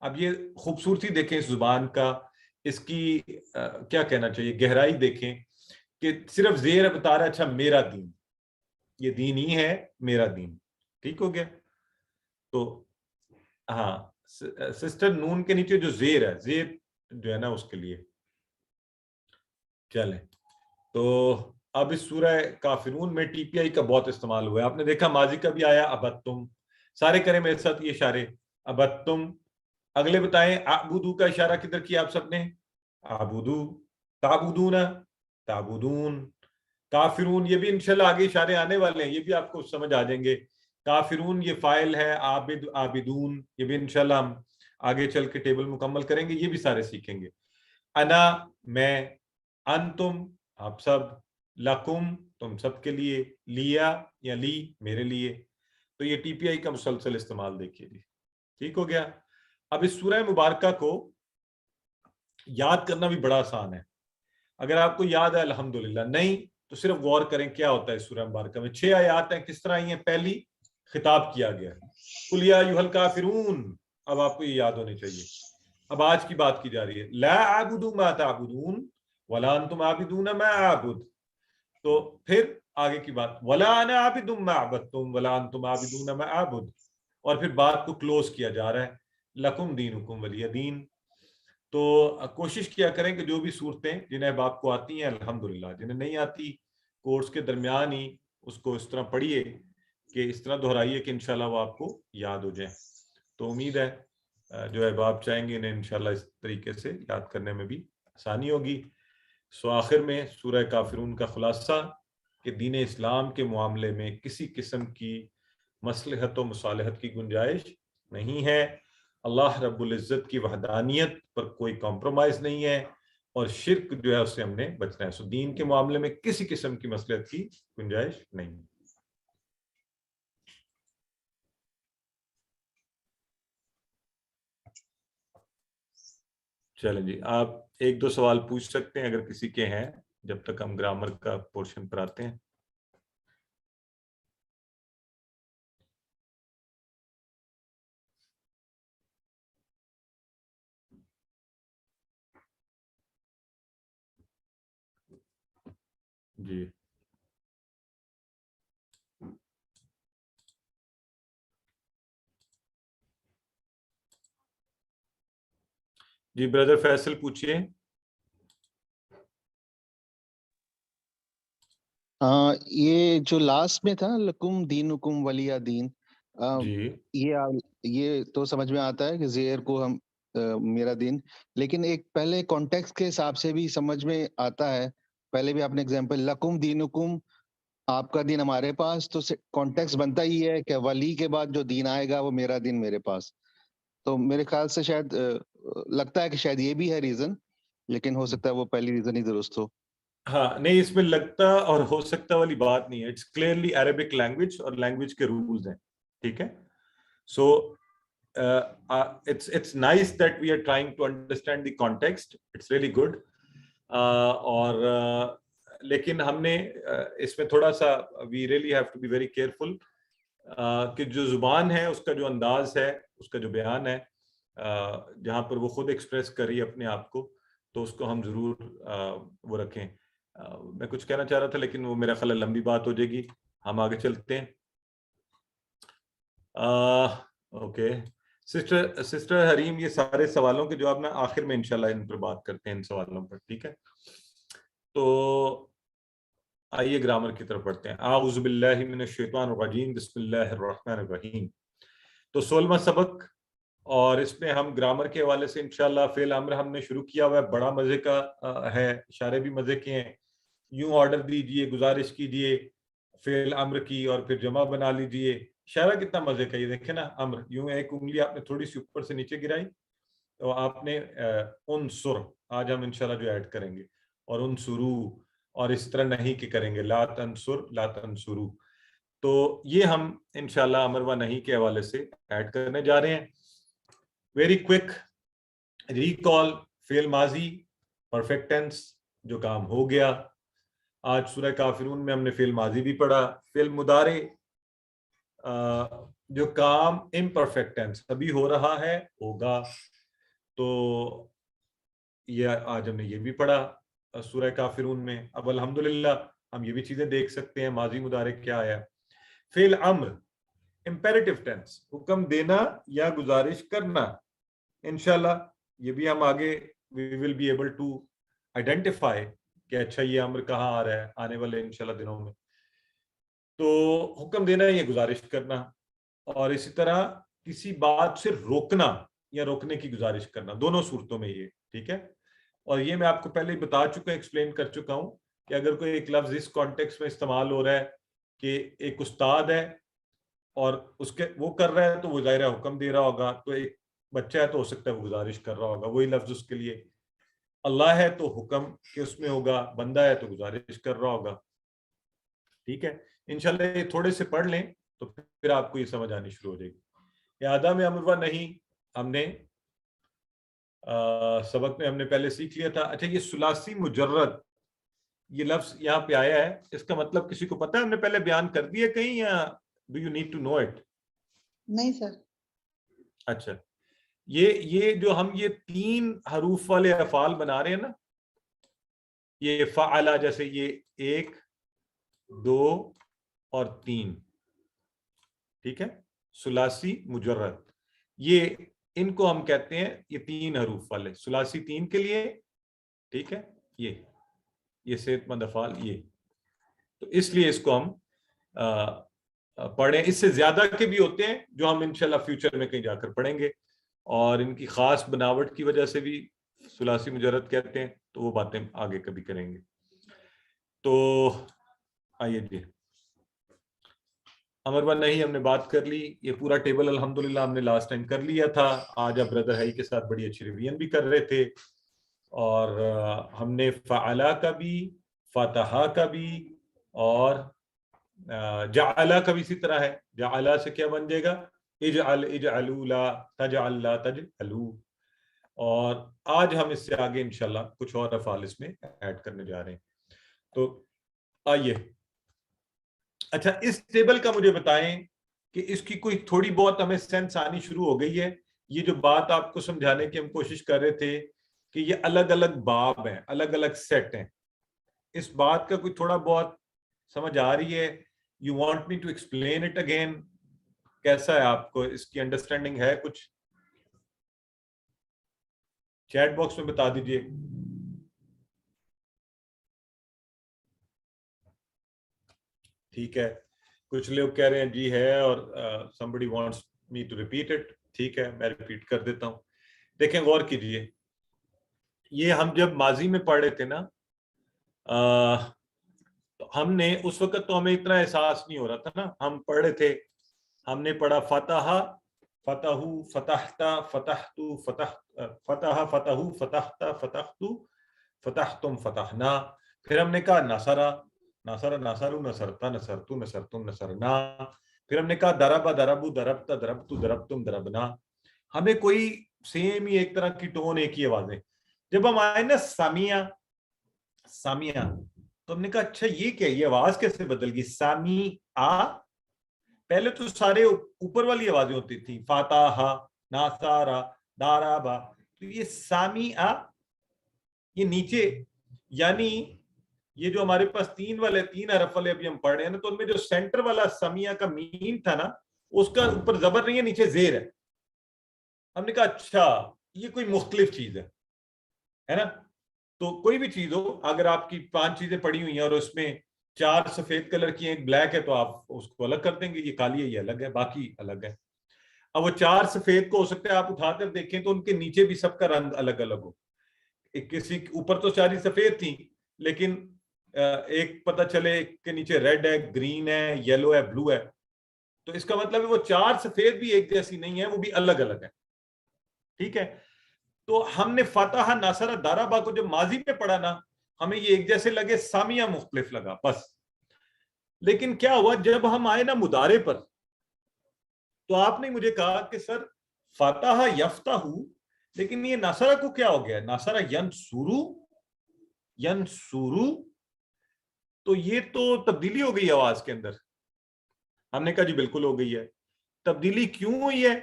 اب یہ خوبصورتی دیکھیں اس زبان کا, اس کی کیا کہنا چاہیے, گہرائی دیکھیں کہ صرف زیر بتا رہا ہے اچھا میرا دین, یہ دین ہی ہے, میرا دین. ٹھیک ہو گیا. تو ہاں, سسٹر نون کے نیچے جو زیر ہے, زیر جو ہے نا اس کے لیے. چلیں, تو اب اس سورہ کافرون میں ٹی پی آئی کا بہت استعمال ہوا ہے. آپ نے دیکھا ماضی کا بھی آیا, ابتم, سارے کریں میرے ساتھ یہ اشارے, ابتم. اگلے بتائیں, اعبدو کا اشارہ کدھر کیا آپ سب نے؟ اعبدو. تعبدون, تعبدون. کافرون, یہ بھی انشاءاللہ آگے اشارے آنے والے ہیں, یہ بھی آپ کو سمجھ آ جائیں گے. کافرون یہ فاعل ہے, عابد, عابدون, یہ بھی انشاءاللہ ہم آگے چل کے ٹیبل مکمل کریں گے, یہ بھی سارے سیکھیں گے. انا, میں, انتم, آپ سب, لکم تم سب کے لیے، لیا یا لی میرے لیے. تو یہ ٹی پی آئی کا مسلسل استعمال دیکھیے جی. ٹھیک ہو گیا. اب اس سورہ مبارکہ کو یاد کرنا بھی بڑا آسان ہے. اگر آپ کو یاد ہے الحمدللہ، نہیں تو صرف غور کریں کیا ہوتا ہے سورہ مبارکہ میں. 6 آیات ہیں، کس طرح آئی ہیں. پہلی خطاب کیا گیا ہے، قل یا ایھا الکافرون. اب آپ کو یہ یاد ہونے چاہیے. اب آج کی بات کی جا رہی ہے، لا اعبد ما تعبدون ولا انتم عابدون ما اعبد. تو پھر آگے کی بات، ولا انا عابد ما عبدتم ولا انتم عابدون ما اعبد. اور پھر بات کو کلوز کیا جا رہا ہے، لکم دینکم ولی دین. تو کوشش کیا کریں کہ جو بھی صورتیں جنہیں اب آپ کو آتی ہیں الحمدللہ، جنہیں نہیں آتی کورس کے درمیان ہی اس کو اس طرح پڑھیے کہ اس طرح دہرائیے کہ انشاءاللہ وہ آپ کو یاد ہو جائیں. تو امید ہے جو احباب چاہیں گے انہیں انشاءاللہ اس طریقے سے یاد کرنے میں بھی آسانی ہوگی. سو آخر میں سورہ کافرون کا خلاصہ کہ دین اسلام کے معاملے میں کسی قسم کی مصلحت و مصالحت کی گنجائش نہیں ہے. اللہ رب العزت کی وحدانیت پر کوئی کمپرومائز نہیں ہے، اور شرک جو ہے اس سے ہم نے بچنا ہے. سو دین کے معاملے میں کسی قسم کی مصلحت کی گنجائش نہیں. چلیں جی، آپ ایک دو سوال پوچھ سکتے ہیں اگر کسی کے ہیں، جب تک ہم گرامر کا پورشن پر آتے ہیں. جی جی بردر فیصل پوچھئے. یہ جو لاسٹ میں تھا لکم دینکم ولی دین، جی یہ تو سمجھ میں آتا ہے کہ زیر کو ہم میرا دین، لیکن ایک پہلے کانٹیکسٹ کے حساب سے بھی سمجھ میں آتا ہے. پہلے بھی آپ نے اگزامپل لکم دینکم، آپ کا دین ہمارے پاس، تو کانٹیکسٹ بنتا ہی ہے کہ ولی کے بعد جو دین آئے گا وہ میرا دین میرے پاس. تو میرے خیال سے شاید لگتا ہے کہ شاید یہ بھی ہے ریزن، لیکن ہو سکتا ہے وہ پہلی ریزن ہی درست ہو. ہاں نہیں، اس میں لگتا اور ہو سکتا والی بات نہیں ہے. اٹس کلیئرلی عربک لینگویج اور لینگویج کے رولز ہیں. ٹھیک ہے. سو it's nice that we are trying to understand the context. It's really good. اور لیکن ہم نے اس میں تھوڑا سا we really have to be very careful کہ جو زبان ہے اس کا جو انداز ہے، اس کا جو بیان ہے، جہاں پر وہ خود ایکسپریس کری اپنے آپ کو، تو اس کو ہم ضرور وہ رکھیں. میں کچھ کہنا چاہ رہا تھا لیکن وہ میرا خیال لمبی بات ہو جائے گی. ہم آگے چلتے ہیں. اوکے سسٹر حریم، یہ سارے سوالوں کے جواب میں آخر میں انشاءاللہ ان پر بات کرتے ہیں، ان سوالوں پر. ٹھیک ہے. تو آئیے گرامر کی طرف پڑھتے ہیں. اعوذ باللہ من الشیطان الرجیم، بسم اللہ الرحمن الرحیم. تو 16واں سبق، اور اس میں ہم گرامر کے حوالے سے انشاءاللہ فعل امر ہم نے شروع کیا ہوا ہے. بڑا مزے کا ہے، اشارے بھی مزے کے ہیں. یوں آرڈر دیجئے، گزارش کیجئے فعل امر کی، اور پھر جمع بنا لیجئے. اشارہ کتنا مزے کا، یہ دیکھیں نا، امر. یوں ایک انگلی آپ نے تھوڑی سی اوپر سے نیچے گرائی تو آپ نے انصر، آج ہم انشاءاللہ جو ایڈ کریں گے، اور انصرو، اور اس طرح نہیں کہ کریں گے لا تنصر لا تنصرو. تو یہ ہم انشاءاللہ امر و نہیں کے حوالے سے ایڈ کرنے جا رہے ہیں. ویری کوئک ریکال، فعل ماضی پرفیکٹ ٹینس جو کام ہو گیا. آج سورہ کافرون میں ہم نے فعل ماضی بھی پڑھا. فعل مضارع جو کام امپرفیکٹ ٹینس ابھی ہو رہا ہے، ہوگا. تو یہ آج ہم نے یہ بھی پڑھا سورہ کافرون میں. اب الحمدللہ ہم یہ بھی چیزیں دیکھ سکتے ہیں ماضی مضارع کیا آیا. فعل امر امپیریٹو ٹینس، حکم دینا یا گزارش کرنا. انشاءاللہ یہ بھی ہم آگے we will be able to identify کہ اچھا یہ امر کہاں آ رہا ہے آنے والے انشاءاللہ دنوں میں. تو حکم دینا یا گزارش کرنا، اور اسی طرح کسی بات سے روکنا یا روکنے کی گزارش کرنا، دونوں صورتوں میں یہ. ٹھیک ہے. اور یہ میں آپ کو پہلے ہی بتا چکا ہوں، ایکسپلین کر چکا ہوں کہ اگر کوئی ایک لفظ اس کانٹیکس میں استعمال ہو رہا ہے کہ ایک استاد ہے اور اس کے وہ کر رہا ہے تو وہ ظاہرہ حکم دے رہا ہوگا، تو ایک بچہ ہے تو ہو سکتا ہے وہ گزارش کر رہا ہوگا، وہی لفظ اس کے لیے اللہ ہے تو حکم کہ اس میں ہوگا, بندہ ہے تو گزارش کر رہا ہوگا. ٹھیک ہے, انشاءاللہ یہ تھوڑے سے پڑھ لیں تو پھر آپ کو یہ سمجھ آنی شروع ہو جائے گی. اعادہ میں امر و نہیں ہم نے سبق میں ہم نے پہلے سیکھ لیا تھا. اچھا, یہ ثلاثی مجرد یہ لفظ یہاں پہ آیا ہے, اس کا مطلب کسی کو پتہ ہے؟ ہم نے پہلے بیان کر دیا کہیں, یا do you need to know it? نہیں سر. اچھا, یہ جو ہم یہ 3 حروف والے افعال بنا رہے ہیں نا, یہ فعلا, جیسے یہ 1 2 اور 3, ٹھیک ہے, ثلاثی مجرد, یہ ان کو ہم کہتے ہیں یہ 3 حروف والے ثلاثی 3 کے لیے, ٹھیک ہے, یہ صحت مند افعال, یہ تو اس لیے اس کو ہم پڑھیں. اس سے زیادہ کے بھی ہوتے ہیں جو ہم انشاءاللہ فیوچر میں کہیں جا کر پڑھیں گے, اور ان کی خاص بناوٹ کی وجہ سے بھی ثلاثی مجرد کہتے ہیں, تو وہ باتیں آگے کبھی کریں گے. تو آئیے جی, امر و نہیں ہم نے بات کر لی. یہ پورا ٹیبل الحمدللہ ہم نے لاسٹ ٹائم کر لیا تھا. آج آپ بردر ہائی کے ساتھ بڑی اچھی ریویژن بھی کر رہے تھے, اور ہم نے فعلا کا بھی, فاتحہ کا بھی, اور جعلا کا بھی اسی طرح ہے. جعلا سے کیا بن جائے گا؟ اجعل اجعلوا لا تجعل لا تجعلوا. اور آج ہم اس سے آگے انشاءاللہ کچھ اور افعال اس میں ایڈ کرنے جا رہے ہیں. تو آئیے, اچھا اس ٹیبل کا مجھے بتائیں کہ اس کی کوئی تھوڑی بہت ہمیں سینس آنی شروع ہو گئی ہے. یہ جو بات آپ کو سمجھانے کی ہم کوشش کر رہے تھے کہ یہ الگ الگ باب ہیں, الگ الگ سیٹ ہیں, اس بات کا کوئی تھوڑا بہت سمجھ آ رہی ہے؟ You want me to explain it again? کیسا ہے آپ کو اس کی انڈرسٹینڈنگ ہے کچھ؟ چیٹ باکس میں بتا دیجئے. ٹھیک ہے, کچھ لوگ کہہ رہے ہیں جی ہے, اور somebody wants me to repeat it. ٹھیک ہے, میں ریپیٹ کر دیتا ہوں. دیکھیں, غور کیجئے, یہ ہم جب ماضی میں پڑھ رہے تھے نا, تو ہم نے اس وقت تو ہمیں اتنا احساس نہیں ہو رہا تھا نا. ہم پڑھ رہے تھے, ہم نے پڑھا فتح فتحو فتحتا فتحتو فتح فتح فتحو فتحتا فتحتو فتحتم فتحنا. پھر ہم نے کہا نصرہ نصر نصرو نصرتا نصرتو نصرتم نصرنا. پھر ہم نے کہا دربا دربو دربتا دربتو دربتم دربنا. ہمیں کوئی سیم ہی ایک طرح کی ٹون, ایک ہی آوازیں. جب ہم آئے نا سامیہ سامیہ, تو ہم نے کہا اچھا یہ کیا, یہ آواز کیسے بدل گئی؟ سامی آ, پہلے تو سارے اوپر والی آوازیں ہوتی تھیں, فاتح ناصارا دارابا, تو یہ سامی آ یہ نیچے, یعنی یہ جو ہمارے پاس 3 حرف والے ابھی ہم پڑھ رہے ہیں نا, تو ان میں جو سینٹر والا سامیہ کا میم تھا نا, اس کا اوپر زبر نہیں ہے, نیچے زیر ہے. ہم نے کہا اچھا یہ کوئی مختلف چیز ہے نا. تو کوئی بھی چیز ہو, اگر آپ کی 5 چیزیں پڑی ہوئی ہیں اور اس میں 4 سفید کلر کی ہیں, ایک بلیک ہے, تو آپ اس کو الگ کر دیں گے, یہ کالی ہے یہ الگ ہے, باقی الگ ہے. اب وہ 4 سفید کو ہو سکتا ہے آپ اٹھا کر دیکھیں تو ان کے نیچے بھی سب کا رنگ الگ الگ ہو. کسی اوپر تو ساری سفید تھی, لیکن ایک پتہ چلے کہ نیچے ریڈ ہے, گرین ہے, یلو ہے, بلو ہے. تو اس کا مطلب ہے وہ 4 سفید بھی ایک جیسی نہیں ہے, وہ بھی الگ الگ ہے. ٹھیک ہے, تو ہم نے فتح ناصر دارابا کو جب ماضی میں پڑھا نا, ہمیں یہ ایک جیسے لگے, سامیہ مختلف لگا بس. لیکن کیا ہوا جب ہم آئے نا مضارع پر, تو آپ نے مجھے کہا کہ سر فتح یفتح, لیکن یہ ناصرہ کو کیا ہو گیا, ناصرہ ینصرو ینصرو, تو یہ تو تبدیلی ہو گئی آواز کے اندر. ہم نے کہا جی بالکل ہو گئی ہے. تبدیلی کیوں ہوئی ہے؟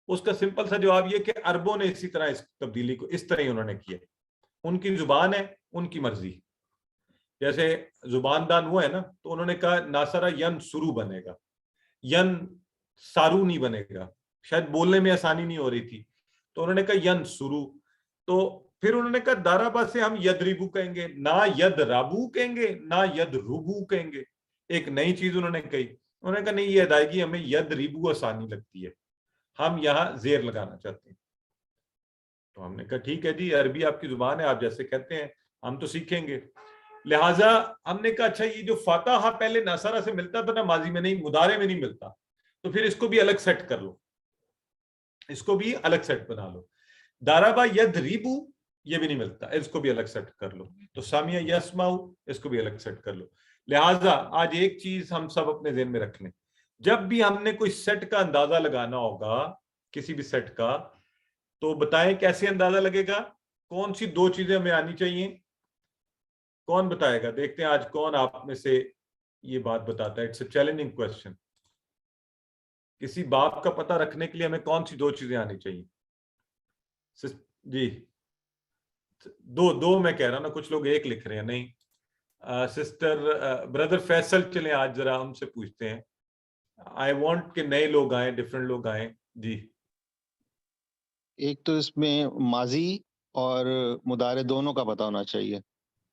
اس کا سمپل سا جواب یہ کہ عربوں نے اسی طرح اس تبدیلی کو اس طرح ہی انہوں نے کیا. ان کی زبان ہے, ان کی مرضی. جیسے زبان دان وہ ہے نا, تو انہوں نے کہا ناصرہ ینصرو بنے گا, ینصارو نہیں بنے گا, شاید بولنے میں آسانی نہیں ہو رہی تھی, تو انہوں نے کہا ینصرو. تو پھر انہوں نے کہا دارابا سے ہم یدریبو کہیں گے, نہ یدرابو کہیں گے, نہ یدربو کہیں گے. ایک نئی چیز انہوں نے کہی, انہوں نے کہا نہیں یہ ادائیگی ہمیں یدریبو آسانی لگتی ہے, ہم یہاں زیر لگانا چاہتے ہیں. تو ہم نے کہا ٹھیک ہے جی, عربی آپ کی زبان ہے, آپ جیسے کہتے ہیں ہم تو سیکھیں گے. لہٰذا ہم نے کہا اچھا یہ جو فاتحہ پہلے ناصرہ سے ملتا تھا نا, ماضی میں نہیں, مضارع میں نہیں ملتا, تو پھر اس کو بھی الگ سیٹ کر لو, اس کو بھی الگ سیٹ بنا لو. دارابا یدریبو یہ بھی نہیں ملتا, اس کو بھی الگ سیٹ کر لو. تو سامیہ یسمعو, اس کو بھی الگ سیٹ کر لو. لہٰذا آج ایک چیز ہم سب اپنے ذہن میں رکھ لیں, جب بھی ہم نے کوئی سیٹ کا اندازہ لگانا ہوگا, کسی بھی سیٹ کا, تو بتائیں کیسے اندازہ لگے گا, کون سی 2 چیزیں ہمیں آنی چاہیے, کون بتائے گا؟ دیکھتے ہیں آج کون آپ میں سے یہ بات بتاتا ہے. It's a challenging question. کسی باپ کا پتہ رکھنے کے لیے ہمیں کون سی 2 چیزیں آنی چاہیے؟ جی 2 میں کہہ رہا ہوں نا, کچھ لوگ 1 لکھ رہے ہیں. نہیں سسٹر بردر فیصل, چلیں آج ذرا ہم سے پوچھتے ہیں. آئی وانٹ کہ نئے لوگ آئیں, ڈفرینٹ لوگ آئیں. جی ایک تو اس میں ماضی اور مضارع دونوں کا پتہ ہونا چاہیے.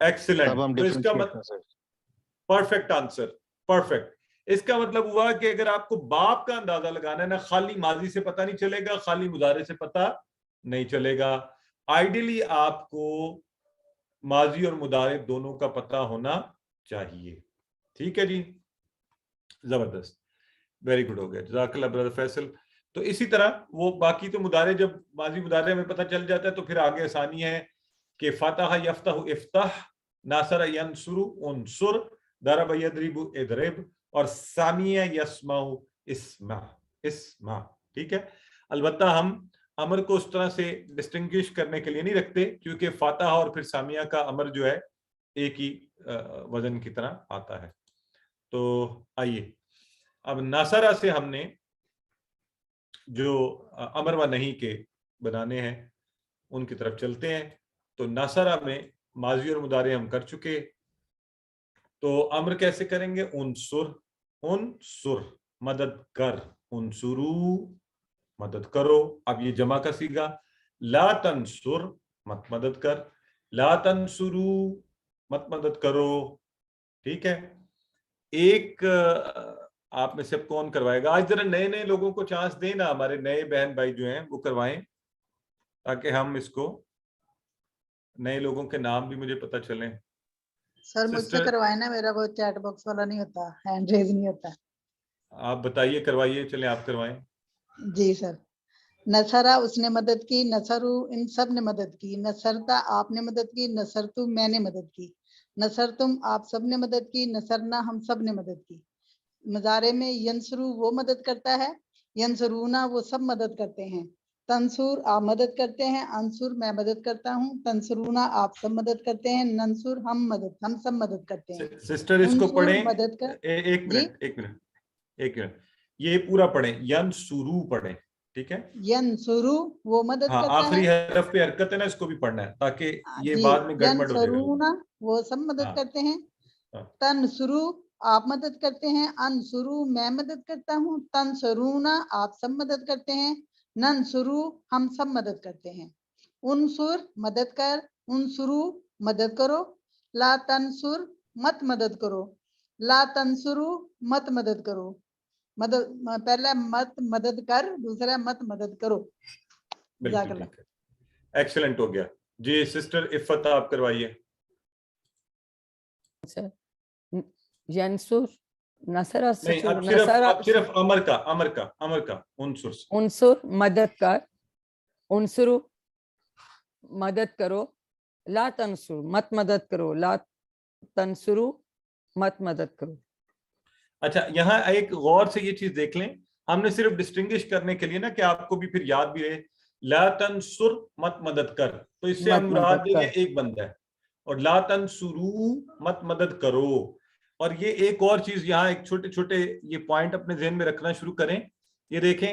ایکسلنٹ. تب ہم تو اس کا ڈفرینشیٹ کر سکتے. Perfect answer, perfect. اس کا مطلب ہوا کہ اگر آپ کو باپ کا اندازہ لگانا ہے نا, خالی ماضی سے پتہ نہیں چلے گا, خالی مضارع سے پتہ نہیں چلے گا. آئیڈیلی آپ کو ماضی اور مضارع دونوں کا پتہ ہونا چاہیے. ٹھیک ہے جی, زبردست, ویری گڈ ہو گیا, جزاک اللہ برادر فیصل. تو اسی طرح وہ باقی تو مضارع, جب ماضی مضارع میں پتہ چل جاتا ہے تو پھر آگے آسانی ہے کہ فتح یفتح افتح, ناصر ینصر انصر, ضرب یضرب اضرب, اور سامیہ یسمع اسمع اسمع. ٹھیک ہے. البتہ ہم امر کو اس طرح سے ڈسٹنگوش کرنے کے لیے نہیں رکھتے, کیونکہ فاتحہ اور پھر سامیہ کا امر جو ہے ایک ہی وزن کی طرح آتا ہے. تو آئیے اب ناصرہ سے ہم نے جو امر و نہیں کے بنانے ہیں ان کی طرف چلتے ہیں. تو ناصرہ میں ماضی اور مضارع ہم کر چکے, تو امر کیسے کریں گے؟ انصر, انصر مدد کر, انصرو مدد کرو. اب یہ جمع کا صیغہ, لا تنصر مت مدد کر, لا تنصرو مت مدد کرو. ٹھیک ہے. ایک آپ میں سے اب کون کروائے گا؟ آج ذرا نئے لوگوں کو چانس دیں نا, ہمارے نئے بہن بھائی جو ہیں وہ کروائیں, تاکہ ہم اس کو, نئے لوگوں کے نام بھی مجھے پتہ چلیں. سر مجھ سے کروائے نا, میرا وہ چیٹ باکس والا نہیں ہوتا, ہینڈ ریز نہیں ہوتا. آپ بتائیے, کروائیے, چلیں آپ کروائیں. جی سر. نصرہ اس نے مدد کی, نصرو ان سب نے مدد کی, نصرتا آپ نے مدد کی, نصرتو میں نے مدد کی, نصرتم آپ سب نے مدد کی, نصرنا ہم سب نے مدد کی. مضارع میں ینصرو وہ مدد کرتا ہے, ینصرونا وہ سب مدد کرتے ہیں, تنصر آپ مدد کرتے ہیں, انصر میں مدد کرتا ہوں, تنصرونا آپ سب مدد کرتے ہیں, ننصر ہم سب مدد کرتے ہیں. سسٹر اس کو پڑھیں, مدد کر. ایک منٹ, یہ پورا پڑھیں, ینصرو پڑھیں. ٹھیک ہے. ینصرو وہ مدد ہاں, کرتا ہے. آخری حرف پہ حرکت ہے نا, اس کو بھی پڑھنا ہے تاکہ یہ جی, بعد میں گڑبڑ ہو جائے گا. ینصرونا وہ سب مدد کرتے ہیں. تنصرو آپ مدد کرتے ہیں, انصرو میں مدد کرتا ہوں, تنصرونا آپ سب مدد کرتے ہیں, ننصرو ہم سب مدد کرتے ہیں. انصر مدد کر, انصرو مدد کرو, لا تنصر مت مدد کرو, لا تنصرو مت مدد کرو. مدد پہلا مت مدد کر, دوسرا مت مدد کرو. جزاک اللہ. ایکسلنٹ ہو گیا جی. سسٹر عفت آپ کروائیے. ینصر نصرہ نہیں, اب صرف امر کا انصر مدد کر, انصرو مدد کرو, لا تنصر مت مدد کرو, لا تنصرو مت مدد کرو. اچھا, یہاں ایک غور سے یہ چیز دیکھ لیں, ہم نے صرف ڈسٹنگش کرنے کے لیے نا کہ آپ کو بھی پھر یاد بھی رہے, لا تنصر مت مدد کر, تو اس سے ہم مراد دیں گے ایک بندہ ہے, اور لا تنصرو مت مدد کرو. اور یہ ایک اور چیز یہاں, ایک چھوٹے چھوٹے یہ پوائنٹ اپنے ذہن میں رکھنا شروع کریں. یہ دیکھیں,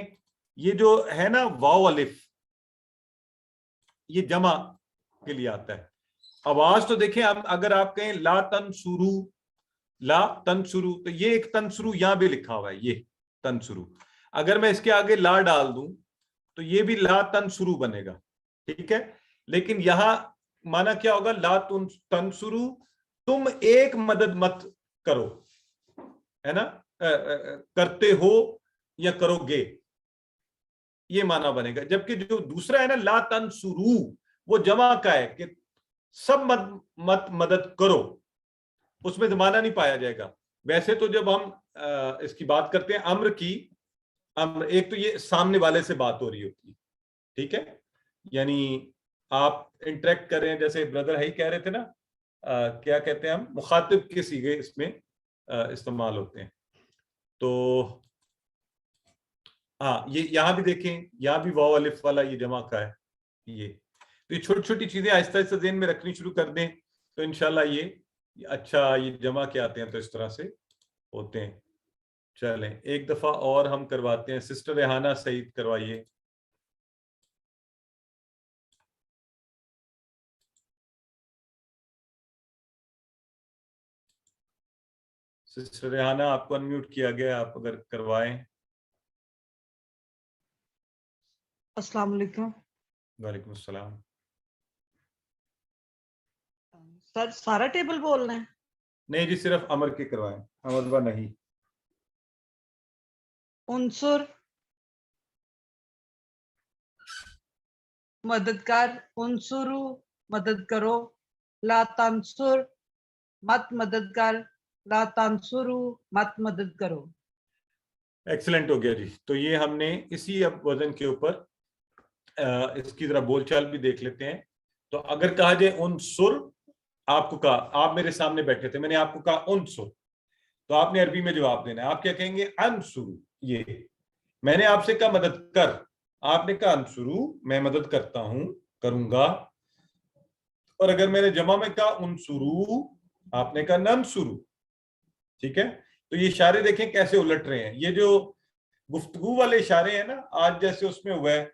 یہ جو ہے نا واو الف, یہ جمع کے لیے آتا ہے. آواز تو دیکھیں, اگر آپ کہیں لا تنصرو, لا تنصرو, تو یہ ایک تنصرو یہاں بھی لکھا ہوا ہے, یہ تنصرو. اگر میں اس کے آگے لا ڈال دوں تو یہ بھی لا تنصرو بنے گا. ٹھیک ہے. لیکن یہاں مانا کیا ہوگا؟ لا تنصرو تم ایک مدد مت کرو, ہے نا, کرتے ہو یا کرو گے, یہ معنی بنے گا. جبکہ جو دوسرا ہے نا لا تنصرو, وہ جمع کا ہے کہ سب مت مدد کرو, اس میں زمانہ نہیں پایا جائے گا. ویسے تو جب ہم اس کی بات کرتے ہیں امر کی, امر ایک تو یہ سامنے والے سے بات ہو رہی ہوتی ہے, ٹھیک ہے, یعنی آپ انٹریکٹ کریں, جیسے بردر ہی کہہ رہے تھے نا, کیا کہتے ہیں ہم, مخاطب کے صیغے اس میں استعمال ہوتے ہیں. تو ہاں یہ یہاں بھی دیکھیں, یہاں بھی واو الف والا یہ جمع کا ہے. یہ چھوٹی چھوٹی چیزیں آہستہ آہستہ ذہن میں رکھنی شروع کر دیں تو انشاءاللہ یہ اچھا یہ جمع کے آتے ہیں تو اس طرح سے ہوتے ہیں. چلیں ایک دفعہ اور ہم کرواتے ہیں. سسٹر ریحانہ سعید کروائیے. سسٹر ریحانہ آپ کو انمیوٹ کیا گیا, آپ اگر کروائیں. السلام علیکم. وعلیکم السلام. سر سارا ٹیبل بولنا ہے؟ نہیں جی, صرف امر کے کروائیں, امر و نہیں. عنصر, مددگار, عنصرو مدد کرو, لا تنصر مت مددگار, لا تنصرو مت مدد کرو. ایکسلنٹ ہو گیا جی. تو یہ ہم نے اسی اب وزن کے اوپر اس کی ذرا بول چال بھی دیکھ لیتے ہیں. تو اگر کہا جائے عنصر, آپ کو کہا, آپ میرے سامنے بیٹھے تھے, میں نے آپ کو کہا عنصر, تو آپ نے عربی میں جواب دینا ہے. آپ کیا کہیں گے؟ انصر. یہ میں نے آپ سے کہا مدد کر, آپ نے کہا انصرو, میں مدد کرتا ہوں, کروں گا. اور اگر میں نے جمع میں کہا انصرو, آپ نے کہا ننصرو. ٹھیک ہے. تو یہ اشارے دیکھیں کیسے الٹ رہے ہیں. یہ جو گفتگو والے اشارے ہیں نا, آج جیسے اس میں ہوا ہے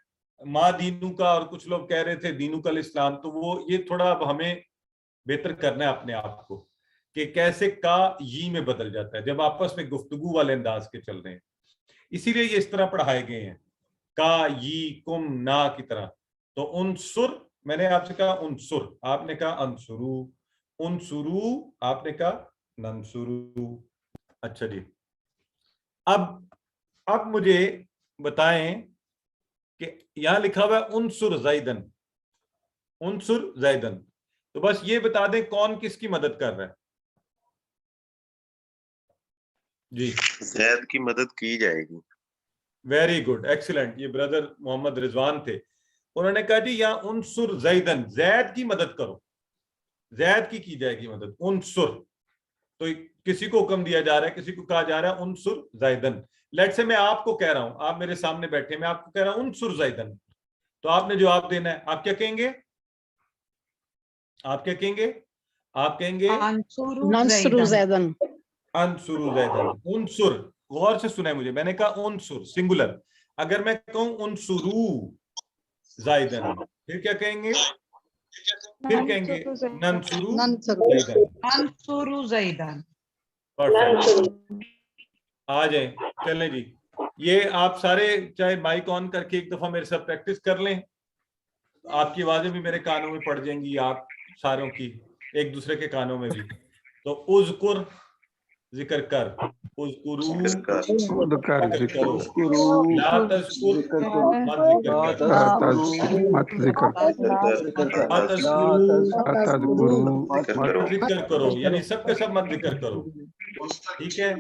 ماں دینو کا, اور کچھ لوگ کہہ رہے تھے دینو کا الاسلام, تو وہ یہ تھوڑا اب ہمیں بہتر کرنا ہے اپنے آپ کو کہ کیسے کا یہ میں بدل جاتا ہے جب آپس میں گفتگو والے انداز کے چل رہے ہیں. اسی لیے یہ اس طرح پڑھائے گئے ہیں, کا یہ کم نا کی طرح. تو عنصر, میں نے آپ سے کہا عنصر, آپ نے کہا انصرو. انصرو, آپ نے کہا ننصرو. اچھا جی, اب مجھے بتائیں کہ یہاں لکھا ہوا ہے عنصر زیدن, عنصر زیدن. تو بس یہ بتا دیں کون کس کی مدد کر رہا ہے. جی زید کی مدد کی جائے گی. Very good, excellent. یہ بردر محمد رضوان تھے, انہوں نے کہا جی یہاں عنصر زیدن, زید کی مدد کرو, زید کی جائے گی مدد. عنصر, تو کسی کو حکم دیا جا رہا ہے, کسی کو کہا جا رہا ہے عنصر زیدن. لیٹ سے میں آپ کو کہہ رہا ہوں, آپ میرے سامنے بیٹھے, میں آپ کو کہہ رہا ہوں عنصر زیدن, تو آپ نے جواب دینا ہے. آپ کیا کہیں گے؟ آپ کیا کہیں گے؟ آپ کہیں گے ننصر زیدن. انصر زیدن. عنصر, غور سے سنیں مجھے, میں نے کہا عنصر سنگولر. اگر میں کہوں عنصرو زیدن, پھر کیا کہیں گے؟ پھر کہیں گے ننصرو زیدن. ننصر زیدن. پرفیکٹ. آ جائیں, چلیں جی. یہ آپ سارے چاہے مائک آن کر کے ایک دفعہ میرے ساتھ پریکٹس کر لیں, آپ کی آوازیں بھی میرے کانوں میں پڑ جائیں گی, آپ ساروں کی ایک دوسرے کے کانوں میں بھی. تو اذکر, ذکر کر, اذکرو ذکر کرو, لا تذکر مت ذکر کر, مت ذکر لا تذکرو مت ذکر کرو, یعنی سب کے سب مت ذکر کرو. ٹھیک ہے.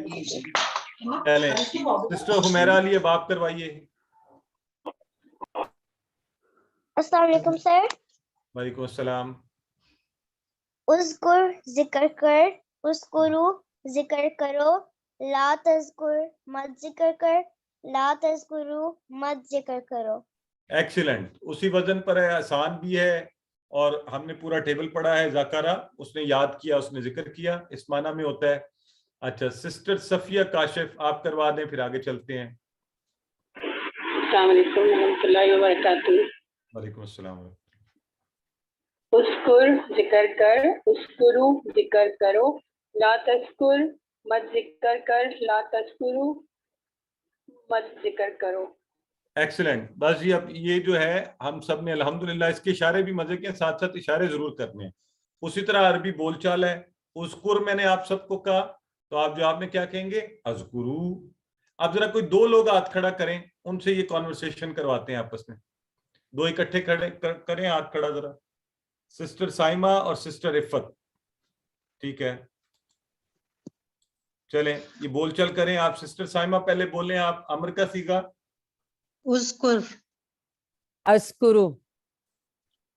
پہلے سسٹر حمیرہ علی, اب آپ کروائیے. السلام علیکم سر. وعلیکم السلام. اذکر ذکر کر, اذکرو ذکر کرو, لا تذکر مت ذکر کر, لا تذکرو مت ذکر کرو. ایکسیلنٹ. اسی وزن پر ہے, آسان بھی ہے, اور ہم نے پورا ٹیبل پڑھا ہے. ذاکرہ, اس نے یاد کیا, اس نے ذکر کیا, اس معنی میں ہوتا ہے. اچھا, سسٹر صفیہ کاشف, آپ کروا دیں, پھر آگے چلتے ہیں. السلام علیکم ورحمۃ اللہ وبرکاتہ. وعلیکم السلام. اذکر ذکر کر, اذکرو ذکر کرو, لا تذکر مت ذکر کر, لا تذکرو مت ذکر کرو. ایکسیلنٹ. بس جی, اب یہ جو ہے ہم سب نے الحمدللہ اس کے اشارے بھی مزے کے, ساتھ ساتھ اشارے ضرور کرنے ہیں. اسی طرح عربی بول چال ہے. اذکر میں نے آپ سب کو کہا, تو آپ جواب میں کیا کہیں گے؟ اذکرو. اب ذرا کوئی دو لوگ ہاتھ کھڑا کریں, ان سے یہ کانورسیشن کرواتے ہیں آپس میں. دو اکٹھے کھڑے کریں ہاتھ کھڑا ذرا. سسٹر سائمہ اور سسٹر عفت. ٹھیک ہے, چلیں یہ بول چل کریں. آپ سسٹر سائمہ پہلے بولیں, آپ امر کا صیغہ. اذکر. اذکرو.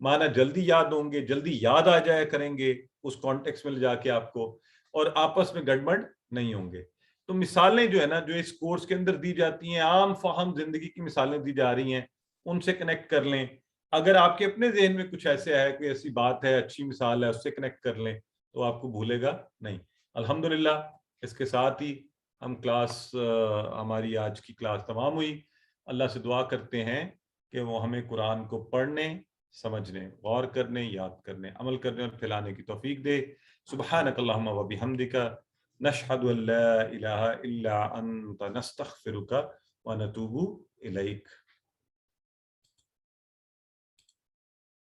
معنی جلدی یاد ہوں گے، جلدی یاد آ جایا کریں گے اس کانٹیکس میں لے جا کے آپ کو، اور آپس میں گڑبڑ نہیں ہوں گے. تو مثالیں جو ہے نا جو اس کورس کے اندر دی جاتی ہیں، عام فہم زندگی کی مثالیں دی جا رہی ہیں، ان سے کنیکٹ کر لیں. اگر آپ کے اپنے ذہن میں کچھ ایسے ہے، کوئی ایسی بات ہے، اچھی مثال ہے، اس سے کنیکٹ کر لیں تو آپ کو بھولے گا نہیں. الحمدللہ اس کے ساتھ ہی ہم ہماری آج کی کلاس تمام ہوئی. اللہ سے دعا کرتے ہیں کہ وہ ہمیں قرآن کو پڑھنے، سمجھنے، غور کرنے، یاد کرنے، عمل کرنے اور پھیلانے کی توفیق دے. سبحانک اللہم و بحمدک، نشہد ان لا الہ الا انت، نستغفرک و نتوب الیک.